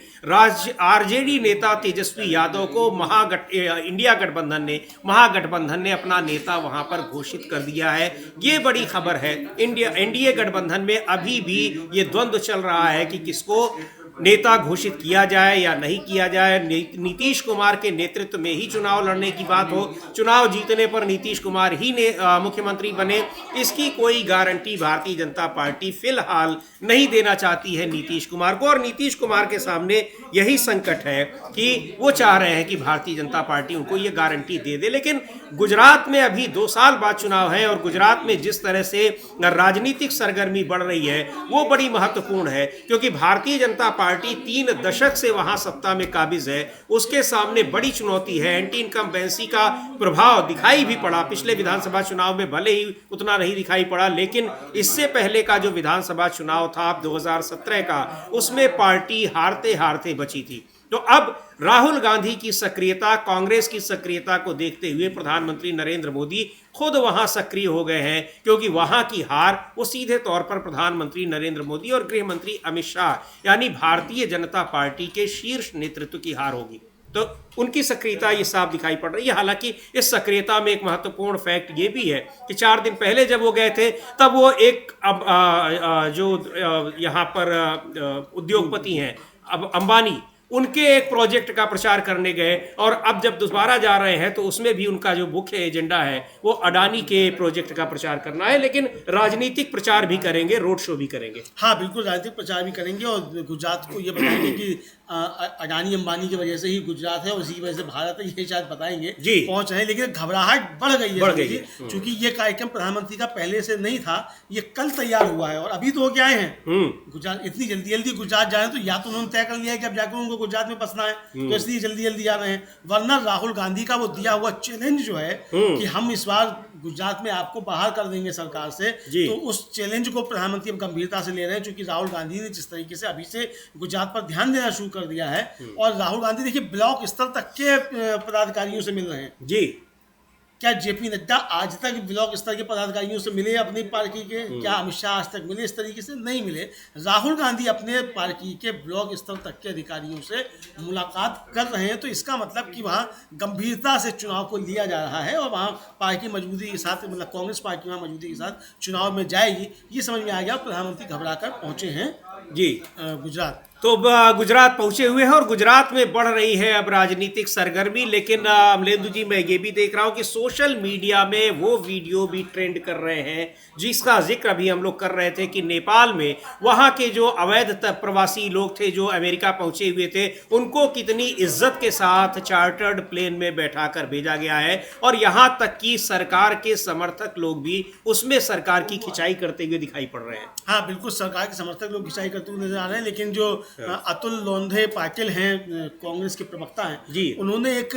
आरजेडी नेता तेजस्वी यादव को इंडिया महागठबंधन ने अपना नेता वहां पर घोषित कर दिया है। ये बड़ी खबर है। एनडीए गठबंधन में अभी भी ये द्वंद्व चल रहा है कि किसको नेता घोषित किया जाए या नहीं किया जाए। नीतीश कुमार के नेतृत्व में ही चुनाव लड़ने की बात हो, चुनाव जीतने पर नीतीश कुमार ही मुख्यमंत्री बने, इसकी कोई गारंटी भारतीय जनता पार्टी फिलहाल नहीं देना चाहती है नीतीश कुमार को। और नीतीश कुमार के सामने यही संकट है कि वो चाह रहे हैं कि भारतीय जनता पार्टी उनको ये गारंटी दे दे। लेकिन गुजरात में अभी 2 साल बाद चुनाव है, और गुजरात में जिस तरह से राजनीतिक सरगर्मी बढ़ रही है वो बड़ी महत्वपूर्ण है, क्योंकि भारतीय जनता पार्टी 3 दशक से वहां सत्ता में काबिज है। उसके सामने बड़ी चुनौती है। एंटी इनकम्बेंसी का प्रभाव दिखाई भी पड़ा पिछले विधानसभा चुनाव में, भले ही उतना नहीं दिखाई पड़ा, लेकिन इससे पहले का जो विधानसभा चुनाव था 2017 का, उसमें पार्टी हारते हारते बची थी। तो अब राहुल गांधी की सक्रियता, कांग्रेस की सक्रियता को देखते हुए प्रधानमंत्री नरेंद्र मोदी खुद वहां सक्रिय हो गए हैं, क्योंकि वहां की हार वो सीधे तौर पर प्रधानमंत्री नरेंद्र मोदी और गृह मंत्री अमित शाह यानी भारतीय जनता पार्टी के शीर्ष नेतृत्व की हार होगी। तो उनकी सक्रियता ये साफ दिखाई पड़ रही है। हालांकि इस सक्रियता में एक महत्वपूर्ण फैक्ट ये भी है कि 4 दिन पहले जब वो गए थे तब वो एक जो यहाँ पर उद्योगपति हैं अब अंबानी, उनके एक प्रोजेक्ट का प्रचार करने गए, और अब जब दोबारा जा रहे हैं तो उसमें भी उनका जो मुख्य एजेंडा है वो अडानी के प्रोजेक्ट का प्रचार करना है, लेकिन राजनीतिक प्रचार भी करेंगे, रोड शो भी करेंगे। हाँ बिल्कुल, राजनीतिक प्रचार भी करेंगे और गुजरात को ये बताएंगे कि अडानी अंबानी की वजह से ही गुजरात है और उसी की वजह से भारत है, ये शायद बताएंगे पहुंच रहे हैं। लेकिन घबराहट बढ़ गई है क्योंकि ये कार्यक्रम प्रधानमंत्री का पहले से नहीं था, ये कल तैयार हुआ है और अभी तो क्या है गुजरात, इतनी जल्दी जल्दी गुजरात जा रहे हैं तो या तो उन्होंने तय कर लिया है कि अब जाकर उनको गुजरात में बसना है, तो इसलिए जल्दी जल्दी जा रहे हैं। वरना राहुल गांधी का वो दिया हुआ चैलेंज जो है कि हम इस बार गुजरात में आपको बाहर कर देंगे सरकार से, तो उस चैलेंज को प्रधानमंत्री गंभीरता से ले रहे हैं, क्योंकि राहुल गांधी ने जिस तरीके से अभी से गुजरात पर ध्यान देना शुरू कर दिया है। और राहुल गांधी देखिए ब्लॉक स्तर तक के पदाधिकारियों से मिल रहे हैं जी। क्या जेपी नड्डा आज तक ब्लॉक स्तर के पदाधिकारियों से मिले अपनी पार्टी के? क्या अमित शाह आज तक मिले? इस तरीके से नहीं मिले। राहुल गांधी अपने पार्टी के ब्लॉक स्तर तक के अधिकारियों से मुलाकात कर रहे हैं, तो इसका मतलब कि वहाँ गंभीरता से चुनाव को लिया जा रहा है और वहाँ पार्टी मजबूती के साथ, मतलब कांग्रेस पार्टी वहाँ मजबूती के साथ चुनाव में जाएगी, ये समझ में आ गया। प्रधानमंत्री घबरा कर पहुंचे हैं जी गुजरात। तो गुजरात पहुंचे हुए हैं और गुजरात में बढ़ रही है अब राजनीतिक सरगर्मी। लेकिन अमलेंदु जी, मैं ये भी देख रहा हूं कि सोशल मीडिया में वो वीडियो भी ट्रेंड कर रहे हैं जिसका जिक्र अभी हम लोग कर रहे थे कि नेपाल में वहां के जो अवैध प्रवासी लोग थे जो अमेरिका पहुंचे हुए थे, उनको कितनी इज्जत के साथ चार्टर्ड प्लेन में बैठाकर भेजा गया है, और यहां तक कि सरकार के समर्थक लोग भी उसमें सरकार की खिंचाई करते हुए दिखाई पड़ रहे हैं। हाँ बिल्कुल, सरकार के समर्थक लोग खिंचाई करते हुए नजर आ रहे हैं। लेकिन जो अतुल लोंढे पाटिल हैं, कांग्रेस के प्रवक्ता हैं जी, उन्होंने एक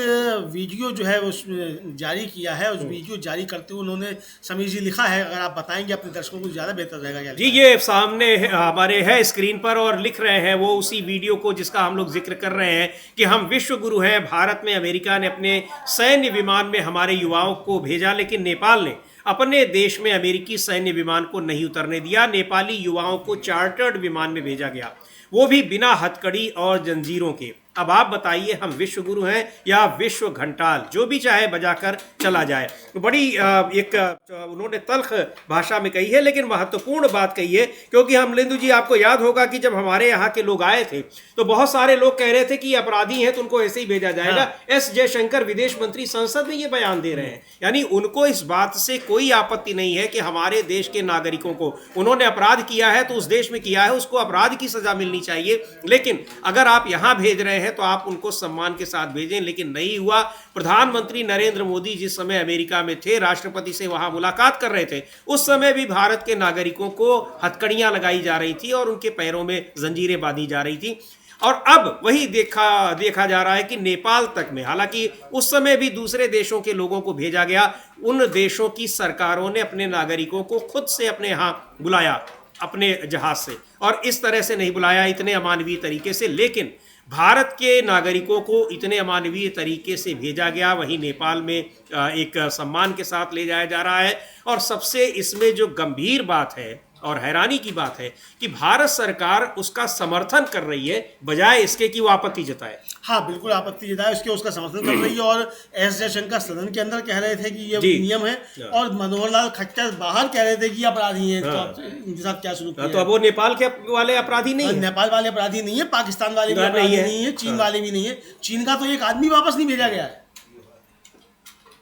वीडियो जो है उसमें जारी किया है। उस वीडियो जारी करते हुए उन्होंने, समीर जी लिखा है, अगर आप बताएंगे अपने दर्शकों को ज़्यादा बेहतर रहेगा जी। ये सामने हमारे है स्क्रीन पर, और लिख रहे हैं वो उसी वीडियो को जिसका हम लोग जिक्र कर रहे हैं कि हम विश्व गुरु हैं। भारत में अमेरिका ने अपने सैन्य विमान में हमारे युवाओं को भेजा, लेकिन नेपाल ने अपने देश में अमेरिकी सैन्य विमान को नहीं उतरने दिया। नेपाली युवाओं को चार्टर्ड विमान में भेजा गया, वो भी बिना हथकड़ी और जंजीरों के। अब आप बताइए, हम विश्व गुरु हैं या विश्व घंटाल, जो भी चाहे बजाकर चला जाए। बड़ी एक उन्होंने तल्ख भाषा में कही है, लेकिन महत्वपूर्ण बात कही है, क्योंकि अमलेंदु जी आपको याद होगा कि जब हमारे यहाँ के लोग आए थे तो बहुत सारे लोग कह रहे थे कि अपराधी हैं तो उनको ऐसे ही भेजा जाएगा। हाँ। एस जयशंकर विदेश मंत्री संसद में ये बयान दे रहे हैं, यानी उनको इस बात से कोई आपत्ति नहीं है कि हमारे देश के नागरिकों को, उन्होंने अपराध किया है तो उस देश में किया है, उसको अपराध की सजा मिलनी चाहिए, लेकिन अगर आप यहाँ भेज रहे हैं तो आप उनको सम्मान के साथ भेजें। लेकिन नहीं हुआ। प्रधानमंत्री नरेंद्र मोदी जिस समय अमेरिका में थे, राष्ट्रपति से वहां मुलाकात कर रहे थे, उस समय भी भारत के नागरिकों को हथकड़ियां लगाई जा रही थी और उनके पैरों में जंजीरें बांधी जा रही थी। और अब वही देखा जा रहा है कि नेपाल तक में, हालांकि उस समय भी दूसरे देशों के लोगों को भेजा गया, उन देशों की सरकारों ने अपने नागरिकों को खुद से अपने यहाँ बुलाया अपने जहाज से, और इस तरह से नहीं बुलाया इतने अमानवीय तरीके से। लेकिन भारत के नागरिकों को इतने अमानवीय तरीके से भेजा गया, वहीं नेपाल में एक सम्मान के साथ ले जाया जा रहा है। और सबसे इसमें जो गंभीर बात है और हैरानी की बात है कि भारत सरकार उसका समर्थन कर रही है, बजाय इसके कि वो आपत्ति जताए। हाँ बिल्कुल, आपत्ति जताए, उसका समर्थन कर रही है। और एस जयशंकर सदन के अंदर कह रहे थे कि ये नियम है, और मनोहर लाल खट्टर बाहर कह रहे थे कि अपराधी हैं। तो इनके साथ क्या शुरू किया? तो अब वो नेपाल के वाले अपराधी नहीं है, नेपाल वाले अपराधी नहीं है, पाकिस्तान वाले भी अपराधी नहीं है, चीन वाले भी नहीं है। चीन का तो एक आदमी वापस नहीं भेजा गया है,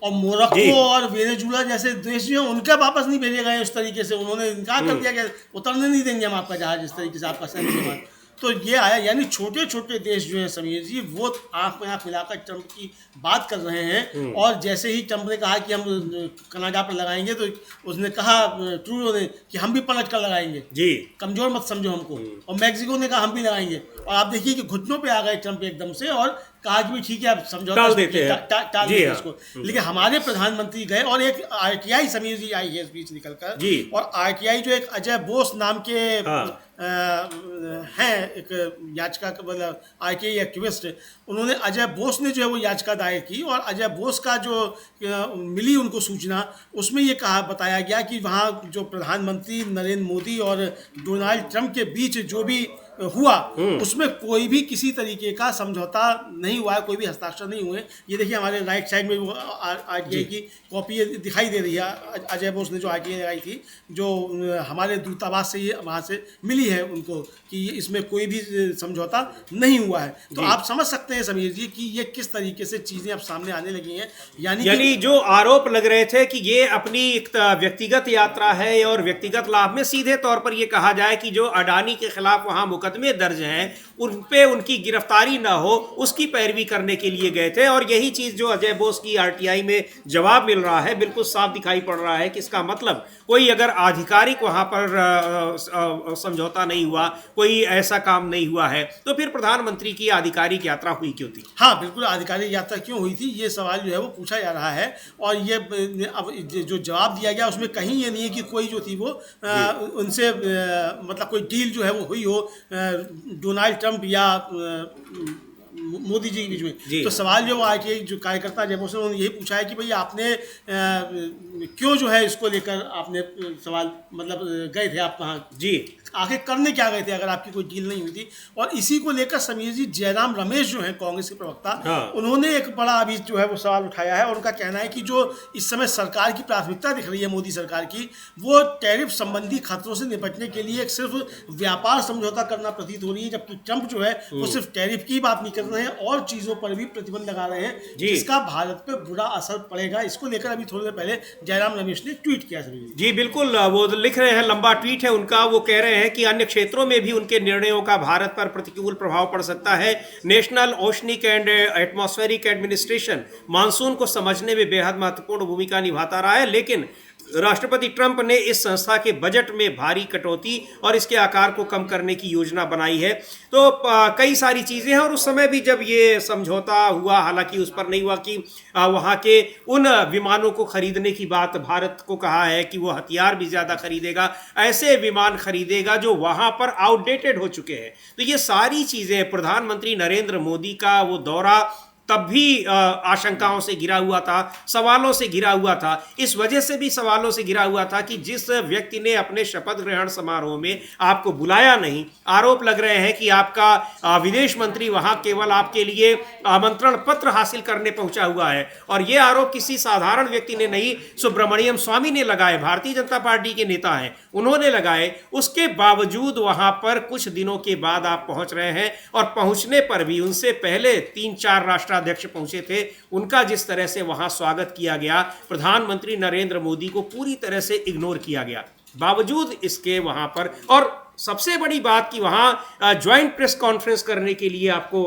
और मोरक्को और वेनेजुला जैसे देश जो हैं उनका वापस नहीं भेजे गए। उस तरीके से उन्होंने इनकार कर दिया कि उतरने नहीं देंगे हम आपका जहाज, इस तरीके से आपका सैन्य विमान। तो ये आया, यानी छोटे छोटे देश जो हैं समीर जी, वो आंख में आंख मिलाकर ट्रंप की बात कर रहे हैं। और जैसे ही ट्रंप ने कहा कि हम कनाडा पर लगाएंगे, तो उसने कहा ट्रूडो ने कि हम भी पलट कर लगाएंगे जी, कमजोर मत समझो हमको। और मैक्सिको ने कहा हम भी लगाएंगे, और आप देखिए कि घुटनों पे आ गए ट्रंप एकदम से, और कहा कि भी ठीक है आप समझौता टाल देते हैं इसको। लेकिन हमारे प्रधानमंत्री गए और एक आरटीआई, समीर जी आई है इस बीच निकलकर, और आरटीआई जो एक अजय बोस नाम के हैं एक याचिका मतलब आरटीआई एक्टिविस्ट, उन्होंने अजय बोस ने जो है वो याचिका दायर की और अजय बोस का जो मिली उनको सूचना, उसमें ये कहा बताया गया कि वहाँ जो प्रधानमंत्री नरेंद्र मोदी और डोनाल्ड ट्रंप के बीच जो भी हुआ उसमें कोई भी किसी तरीके का समझौता नहीं हुआ है, कोई भी हस्ताक्षर नहीं हुए। ये देखिए हमारे राइट साइड में वो आरटीआई की कॉपी दिखाई दे रही है, अजय बोस ने जो आरटीआई लगाई थी, जो हमारे दूतावास से ये वहाँ से मिली है उनको, कि इसमें कोई भी समझौता नहीं हुआ है। तो आप समझ सकते हैं समीर जी कि ये किस तरीके से चीज़ें अब सामने आने लगी हैं। यानी जो आरोप लग रहे थे कि ये अपनी एक व्यक्तिगत यात्रा है और व्यक्तिगत लाभ में सीधे तौर पर ये कहा जाए कि जो अडानी के खिलाफ वहां मुकदमे दर्ज हैं उन पे उनकी गिरफ्तारी ना हो, उसकी पैरवी करने के लिए गए थे। और यही चीज जो अजय बोस की आरटीआई में जवाब मिल रहा है, बिल्कुल साफ दिखाई पड़ रहा है कि इसका मतलब कोई अगर आधिकारिक वहां पर समझौता नहीं हुआ, कोई ऐसा काम नहीं हुआ है, तो फिर प्रधानमंत्री की आधिकारिक यात्रा हुई क्यों थी? हाँ बिल्कुल, आधिकारिक यात्रा क्यों हुई थी, ये सवाल जो है वो पूछा जा रहा है। और ये अब जो जवाब दिया गया उसमें कहीं ये नहीं है कि कोई जो थी वो उनसे मतलब कोई डील जो है वो हुई हो डोनाल्ड ट्रंप या मोदी जी के बीच में। तो सवाल जो आरटीआई जो कार्यकर्ता जब उन्होंने यही पूछा है कि भाई आपने क्यों जो है इसको लेकर आपने सवाल मतलब गए थे आप वहाँ जी, आखिर करने क्या गए थे अगर आपकी कोई डील नहीं हुई थी। और इसी को लेकर समीर जी जयराम रमेश जो हैं कांग्रेस के प्रवक्ता, उन्होंने एक बड़ा अभी जो है वो सवाल उठाया है और उनका कहना है कि जो इस समय सरकार की प्राथमिकता दिख रही है मोदी सरकार की, वो टैरिफ संबंधी खतरों से निपटने के लिए एक सिर्फ व्यापार समझौता करना प्रतीत हो रही है, जबकि ट्रंप जो है वो सिर्फ टैरिफ की बात नहीं कर रहे हैं और चीजों पर भी प्रतिबंध लगा रहे हैं जिसका भारत पे बुरा असर पड़ेगा। इसको लेकर अभी थोड़ी देर पहले जयराम रमेश ने ट्वीट किया। जी बिल्कुल, वो लिख रहे हैं, लंबा ट्वीट है उनका, वो कह रहे हैं कि अन्य क्षेत्रों में भी उनके निर्णयों का भारत पर प्रतिकूल प्रभाव पड़ सकता है। National oceanic and atmospheric administration monsoon को समझने में बेहद महत्वपूर्ण भूमिका निभाता रहा है, लेकिन राष्ट्रपति ट्रंप ने इस संस्था के बजट में भारी कटौती और इसके आकार को कम करने की योजना बनाई है। तो कई सारी चीज़ें हैं और उस समय भी जब ये समझौता हुआ, हालांकि उस पर नहीं हुआ कि वहाँ के उन विमानों को खरीदने की बात भारत को कहा है कि वो हथियार भी ज़्यादा खरीदेगा, ऐसे विमान खरीदेगा जो वहाँ पर आउटडेटेड हो चुके हैं। तो ये सारी चीज़ें, प्रधानमंत्री नरेंद्र मोदी का वो दौरा तब भी आशंकाओं से घिरा हुआ था, सवालों से घिरा हुआ था। इस वजह से भी सवालों से घिरा हुआ था कि जिस व्यक्ति ने अपने शपथ ग्रहण समारोह में आपको बुलाया नहीं, आरोप लग रहे हैं कि आपका विदेश मंत्री वहां केवल आपके लिए आमंत्रण पत्र हासिल करने पहुंचा हुआ है। और ये आरोप किसी साधारण व्यक्ति ने नहीं, सुब्रमण्यम स्वामी ने लगाए, भारतीय जनता पार्टी के नेता हैं, उन्होंने लगाए। उसके बावजूद वहां पर कुछ दिनों के बाद आप पहुंच रहे हैं और पहुंचने पर भी उनसे पहले 3-4 राष्ट्राध्यक्ष पहुंचे थे, उनका जिस तरह से वहां स्वागत किया गया, प्रधानमंत्री नरेंद्र मोदी को पूरी तरह से इग्नोर किया गया। बावजूद इसके वहां पर, और सबसे बड़ी बात कि वहां ज्वाइंट प्रेस कॉन्फ्रेंस करने के लिए आपको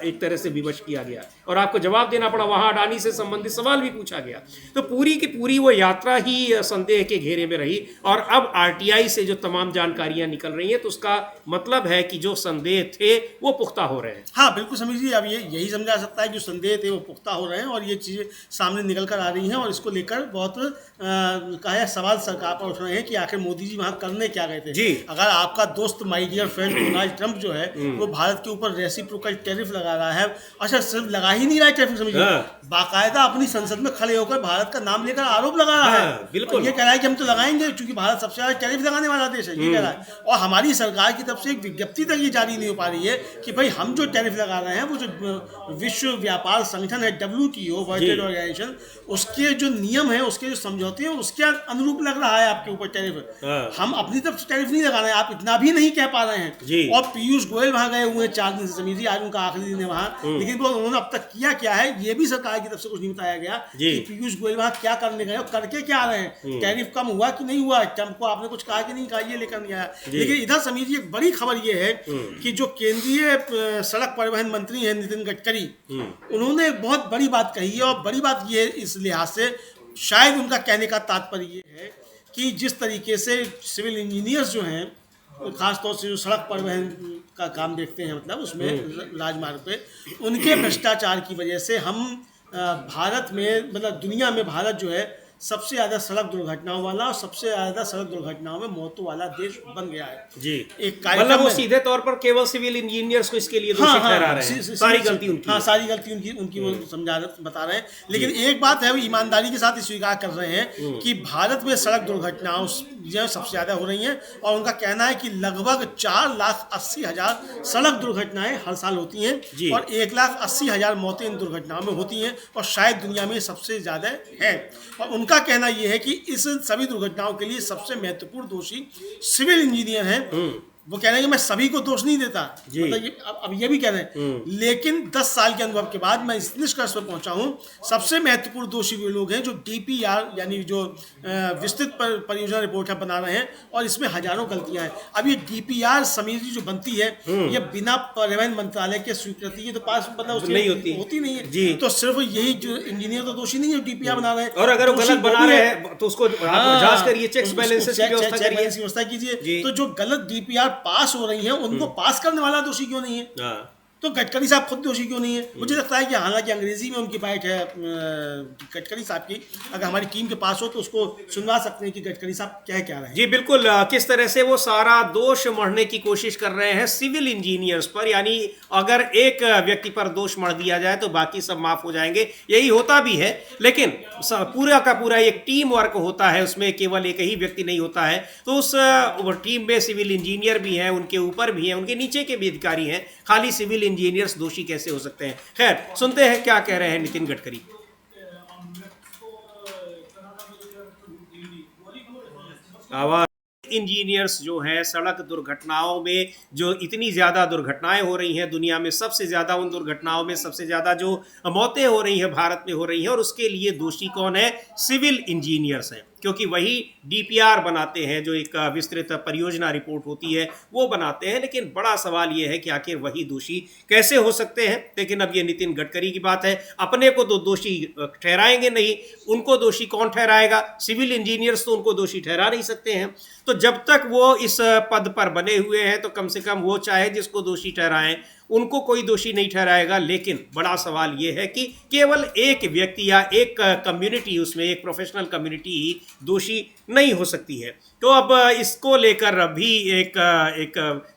एक तरह से विवश किया गया और आपको जवाब देना पड़ा, वहां अडानी से संबंधित सवाल भी पूछा गया। तो पूरी की पूरी वो यात्रा ही संदेह के घेरे में रही। और अब आरटीआई से जो तमाम जानकारियां निकल रही हैं, तो उसका मतलब है कि जो संदेह थे वो पुख्ता हो रहे हैं। हाँ बिल्कुल समीर जी, अब यही समझा सकता है कि जो संदेह थे वो पुख्ता हो रहे हैं और ये चीज़ें सामने निकल कर आ रही हैं। और इसको लेकर बहुत कहा सवाल सरकार पर उठ रहे हैं कि आखिर मोदी जी वहाँ करने क्या गए थे जी। अगर आपका दोस्त my dear friend Donald Trump जो है वो भारत के ऊपर रेसिप्रोकल टैरिफ लगा रहा है, अच्छा सिर्फ लगा ही नहीं रहा है टैरिफ, समझिए बाकायदा अपनी संसद में खड़े होकर भारत का नाम लेकर आरोप लगा रहा है। बिल्कुल, ये कह रहा है कि हम तो लगाएंगे क्योंकि भारत सबसे ज्यादा टैरिफ लगाने वाला देश है, ये कह रहा है। और हमारी सरकार की तरफ से एक विज्ञप्ति तक ये जारी नहीं हो पा रही है कि भाई हम जो टैरिफ लगा रहे हैं, वो जो विश्व व्यापार संगठन है WTO, वर्ल्ड ट्रेड ऑर्गेनाइजेशन, उसके जो नियम है, उसके जो समझौते हैं, उसके अनुरूप लग रहा है आपके ऊपर टैरिफ। हम अपनी तरफ से टैरिफ नहीं लगा रहे हैं, आप इतना भी नहीं कह पा रहे हैं। और पीयूष गोयल वहां गए हुए हैं 4 दिन से, समीर जी आज उनका आखिरी दिन है वहां, लेकिन वो उन्होंने अब तक किया क्या है ये भी सरकार की तरफ से कुछ नहीं बताया गया कि पीयूष गोयल वहां क्या करने गए और करके क्या आ रहे हैं, टैरिफ कम हुआ कि नहीं हुआ, ट्रंप को आपने कुछ कहा कि नहीं कहा, ये लेकर नहीं आया। लेकिन इधर समीर जी एक बड़ी खबर ये है कि जो केंद्रीय सड़क परिवहन मंत्री है नितिन गडकरी, उन्होंने एक बहुत बड़ी बात कही है। और बड़ी बात ये इस लिहाज से शायद उनका कहने का तात्पर्य ये है कि जिस तरीके से सिविल इंजीनियर्स जो हैं, खासतौर से जो सड़क परिवहन का काम देखते हैं, मतलब उसमें राजमार्ग पे, उनके भ्रष्टाचार की वजह से हम भारत में, मतलब दुनिया में भारत जो है सबसे ज्यादा सड़क दुर्घटनाओं वाला और सबसे ज्यादा सड़क दुर्घटनाओं में मौतों वाला देश बन गया है। जी, एक मतलब वो सीधे तौर पर केवल सिविल इंजीनियर्स को इसके लिए दोषी ठहरा रहे हैं, सारी गलती उनकी। हाँ, सारी गलती उनकी वो बता रहे हैं। लेकिन एक बात है, वो ईमानदारी के साथ स्वीकार कर रहे हैं कि भारत में सड़क दुर्घटनाओं जो सबसे ज्यादा हो रही हैं, और उनका कहना है कि लगभग 4,80,000 सड़क दुर्घटनाएं हर साल होती हैं और 1,80,000 मौतें इन दुर्घटनाओं में होती हैं, और शायद दुनिया में सबसे ज्यादा है। और उनका कहना यह है कि इस सभी दुर्घटनाओं के लिए सबसे महत्वपूर्ण दोषी सिविल इंजीनियर हैं। वो कह रहे हैं कि मैं सभी को दोष नहीं देता, मतलब ये अब ये भी कह रहे हैं, लेकिन 10 साल के अनुभव के बाद मैं इस निष्कर्ष पर पहुंचा हूं, सबसे महत्वपूर्ण दोषी वे लोग हैं जो डीपीआर यानी जो विस्तृत परियोजना रिपोर्ट है बना रहे हैं, और इसमें हजारों गलतियां हैं। अब ये डीपीआर समिति जो बनती है, ये बिना परिवहन मंत्रालय के स्वीकृति के तो पास मतलब नहीं होती नहीं है। तो सिर्फ यही जो इंजीनियर तो दोषी नहीं है, डीपीआर बना रहे हैं, और अगर वो गलत बना रहे हैं तो उसको जांच करिए, चेक्स बैलेंसेस की व्यवस्था कीजिए। तो जो गलत डीपीआर पास हो रही हैं, उनको पास करने वाला दोषी क्यों नहीं है? तो गडकरी साहब खुद दोषी क्यों नहीं है? मुझे लगता है कि हालांकि अंग्रेजी में उनकी बाइट है गडकरी साहब की, अगर हमारी टीम के पास हो तो उसको सुनवा सकते हैं कि गडकरी साहब क्या रहे हैं। जी बिल्कुल, किस तरह से वो सारा दोष मढ़ने की कोशिश कर रहे हैं सिविल इंजीनियर्स पर, यानी अगर एक व्यक्ति पर दोष मढ़ दिया जाए तो बाकी सब माफ हो जाएंगे। यही होता भी है, लेकिन पूरा का पूरा एक टीम वर्क होता है, उसमें केवल एक ही व्यक्ति नहीं होता है। तो उस टीम में सिविल इंजीनियर भी हैं, उनके ऊपर भी हैं, उनके नीचे के भी अधिकारी हैं। खाली सिविल इंजीनियर्स दोषी कैसे हो सकते हैं? खैर, सुनते हैं क्या कह रहे हैं नितिन गडकरी। आवाज इंजीनियर्स जो हैं, सड़क दुर्घटनाओं में जो इतनी ज़्यादा दुर्घटनाएं हो रही हैं दुनिया में, सबसे ज़्यादा उन दुर्घटनाओं में सबसे ज़्यादा जो मौतें हो रही हैं भारत में हो रही हैं, और उसके लिए दोषी कौन है? सिविल इंजीनियर्स हैं, क्योंकि वही डीपीआर बनाते हैं, जो एक विस्तृत परियोजना रिपोर्ट होती है वो बनाते हैं। लेकिन बड़ा सवाल ये है कि आखिर वही दोषी कैसे हो सकते हैं? लेकिन अब ये नितिन गडकरी की बात है, अपने को तो दोषी ठहराएंगे नहीं, उनको दोषी कौन ठहराएगा? सिविल इंजीनियर्स तो उनको दोषी ठहरा नहीं सकते हैं। तो जब तक वो इस पद पर बने हुए हैं तो कम से कम वो चाहे जिसको दोषी ठहराएं, उनको कोई दोषी नहीं ठहराएगा। लेकिन बड़ा सवाल ये है कि केवल एक व्यक्ति या एक कम्युनिटी, उसमें एक प्रोफेशनल कम्युनिटी ही दोषी नहीं हो सकती है। तो अब इसको लेकर भी एक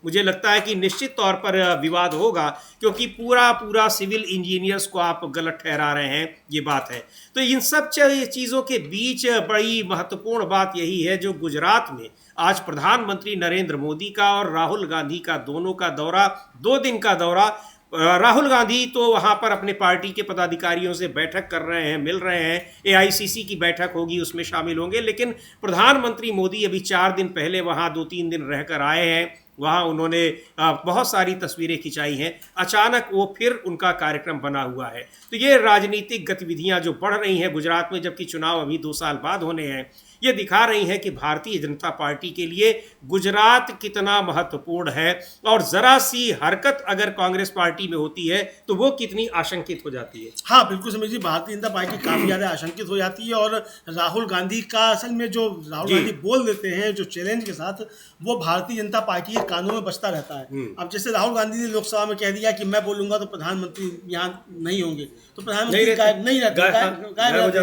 मुझे लगता है कि निश्चित तौर पर विवाद होगा, क्योंकि पूरा सिविल इंजीनियर्स को आप गलत ठहरा रहे हैं, ये बात है। तो इन सब चीज़ों के बीच बड़ी महत्वपूर्ण बात यही है जो गुजरात में आज प्रधानमंत्री नरेंद्र मोदी का और राहुल गांधी का दोनों का दौरा, 2 दिन का दौरा। राहुल गांधी तो वहाँ पर अपने पार्टी के पदाधिकारियों से बैठक कर रहे हैं, मिल रहे हैं, एआईसीसी की बैठक होगी उसमें शामिल होंगे। लेकिन प्रधानमंत्री मोदी अभी 4 दिन पहले वहाँ 2-3 दिन रहकर आए हैं, वहाँ उन्होंने बहुत सारी तस्वीरें खिंचाई हैं। अचानक वो फिर उनका कार्यक्रम बना हुआ है। तो ये राजनीतिक गतिविधियाँ जो बढ़ रही हैं गुजरात में, जबकि चुनाव अभी 2 साल बाद होने हैं, ये दिखा रही हैं कि भारतीय जनता पार्टी के लिए गुजरात कितना महत्वपूर्ण है, और ज़रा सी हरकत अगर कांग्रेस पार्टी में होती है तो वो कितनी आशंकित हो जाती है। हाँ बिल्कुल समझिए, भारतीय जनता पार्टी काफ़ी ज़्यादा आशंकित हो जाती है। और राहुल गांधी का असल में जो राहुल गांधी बोल देते हैं जो चैलेंज के साथ, वो भारतीय जनता पार्टी के कानों में बजता रहता है। अब जैसे राहुल गांधी ने लोकसभा में कह दिया कि मैं बोलूंगा तो प्रधानमंत्री यहाँ नहीं होंगे, तो प्रधानमंत्री गायब नहीं रहते,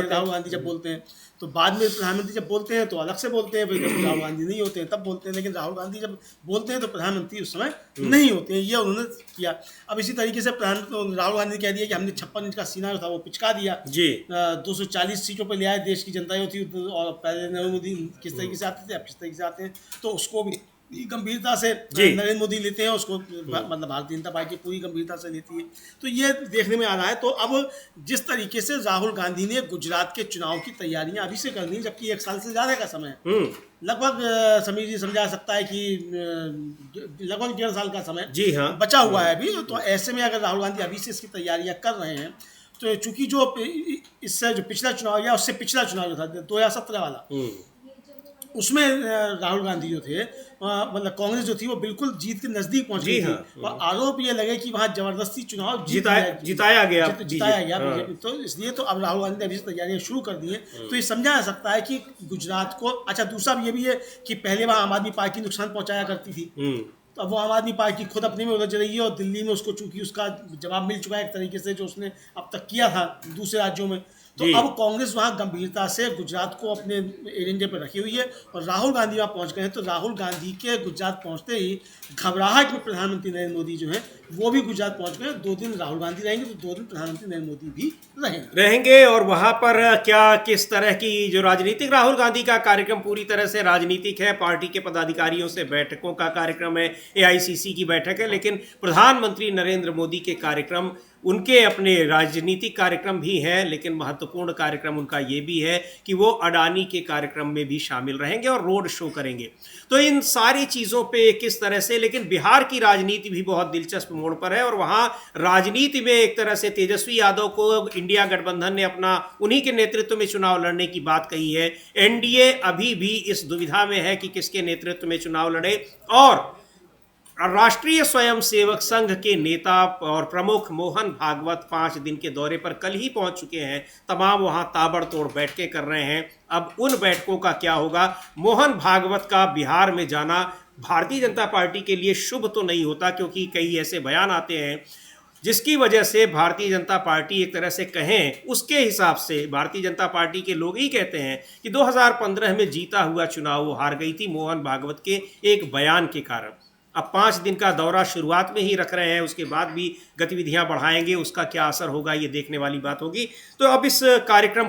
राहुल गांधी जब बोलते हैं। तो बाद में प्रधानमंत्री जब बोलते हैं तो अलग से बोलते हैं, फिर जब राहुल गांधी नहीं होते हैं तब बोलते हैं। लेकिन राहुल गांधी जब बोलते हैं तो प्रधानमंत्री उस समय नहीं होते हैं, ये उन्होंने किया। अब इसी तरीके से राहुल गांधी ने कह दिया कि हमने 56 इंच का सीना जो था वो पिचका दिया जी, 240 सीटों पर ले आए, देश की जनता जो थी। और पहले नरेंद्र मोदी किस तरीके से आते थे, अब किस तरीके से आते हैं, तो उसको भी गंभीरता से नरेंद्र मोदी लेते हैं, उसको मतलब भारतीय जनता पार्टी पूरी गंभीरता से लेती है। तो ये देखने में आ रहा है। तो अब जिस तरीके से राहुल गांधी ने गुजरात के चुनाव की तैयारियां अभी से करनी, जबकि 1 साल से ज़्यादा का समय है, लगभग समीर जी समझा सकता है कि लगभग 1.5 साल का समय जी हाँ बचा हुआ है अभी। तो ऐसे में अगर राहुल गांधी अभी से इसकी तैयारियां कर रहे हैं, तो चूंकि जो इससे जो पिछला चुनाव या उससे पिछला चुनाव जो था 2017 वाला, उसमें राहुल गांधी जो थे, मतलब कांग्रेस जो थी, वो बिल्कुल जीत के नजदीक पहुंच गई थी। और आरोप ये लगे कि वहां जबरदस्ती चुनाव जिताया गया बीजेपी। तो इसलिए तो अब राहुल गांधी ने अभी से तैयारियां शुरू कर दी हैं। तो ये समझा जा सकता है कि गुजरात को, अच्छा दूसरा ये भी है कि पहले वहां आम आदमी पार्टी नुकसान पहुंचाया करती थी, तो अब वो आम आदमी पार्टी खुद अपने में उलझ रही है। और दिल्ली में उसको चूंकि उसका जवाब मिल चुका है एक तरीके से, जो उसने अब तक किया था दूसरे राज्यों में, तो अब कांग्रेस वहां गंभीरता से गुजरात को अपने एजेंडे पर रखी हुई है और राहुल गांधी वहां पहुंच गए हैं। तो राहुल गांधी के गुजरात पहुंचते ही घबराहट में प्रधानमंत्री नरेंद्र मोदी जो है वो भी गुजरात पहुंच गए। 2 दिन राहुल गांधी रहेंगे तो 2 दिन प्रधानमंत्री नरेंद्र मोदी भी रहेंगे। और वहां पर क्या किस तरह की जो राजनीतिक, राहुल गांधी का कार्यक्रम पूरी तरह से राजनीतिक है, पार्टी के पदाधिकारियों से बैठकों का कार्यक्रम है, एआईसीसी की बैठक है, लेकिन प्रधानमंत्री नरेंद्र मोदी के कार्यक्रम उनके अपने राजनीतिक कार्यक्रम भी हैं, लेकिन महत्वपूर्ण कार्यक्रम उनका ये भी है कि वो अडानी के कार्यक्रम में भी शामिल रहेंगे और रोड शो करेंगे। तो इन सारी चीज़ों पे किस तरह से, लेकिन बिहार की राजनीति भी बहुत दिलचस्प मोड़ पर है और वहाँ राजनीति में एक तरह से तेजस्वी यादव को इंडिया गठबंधन ने अपना उन्हीं के नेतृत्व में चुनाव लड़ने की बात कही है। एनडीए अभी भी इस दुविधा में है कि किसके नेतृत्व में चुनाव लड़े, और राष्ट्रीय स्वयंसेवक संघ के नेता और प्रमुख मोहन भागवत 5 दिन के दौरे पर कल ही पहुंच चुके हैं। तमाम वहां ताबड़तोड़ बैठकें कर रहे हैं। अब उन बैठकों का क्या होगा? मोहन भागवत का बिहार में जाना भारतीय जनता पार्टी के लिए शुभ तो नहीं होता, क्योंकि कई ऐसे बयान आते हैं जिसकी वजह से भारतीय जनता पार्टी एक तरह से कहें, उसके हिसाब से भारतीय जनता पार्टी के लोग ही कहते हैं कि 2015 में जीता हुआ चुनाव वो हार गई थी मोहन भागवत के एक बयान के कारण। अब 5 दिन का दौरा शुरुआत में ही रख रहे हैं, उसके बाद भी गतिविधियां बढ़ाएंगे, उसका क्या असर होगा ये देखने वाली बात होगी। तो अब इस कार्यक्रम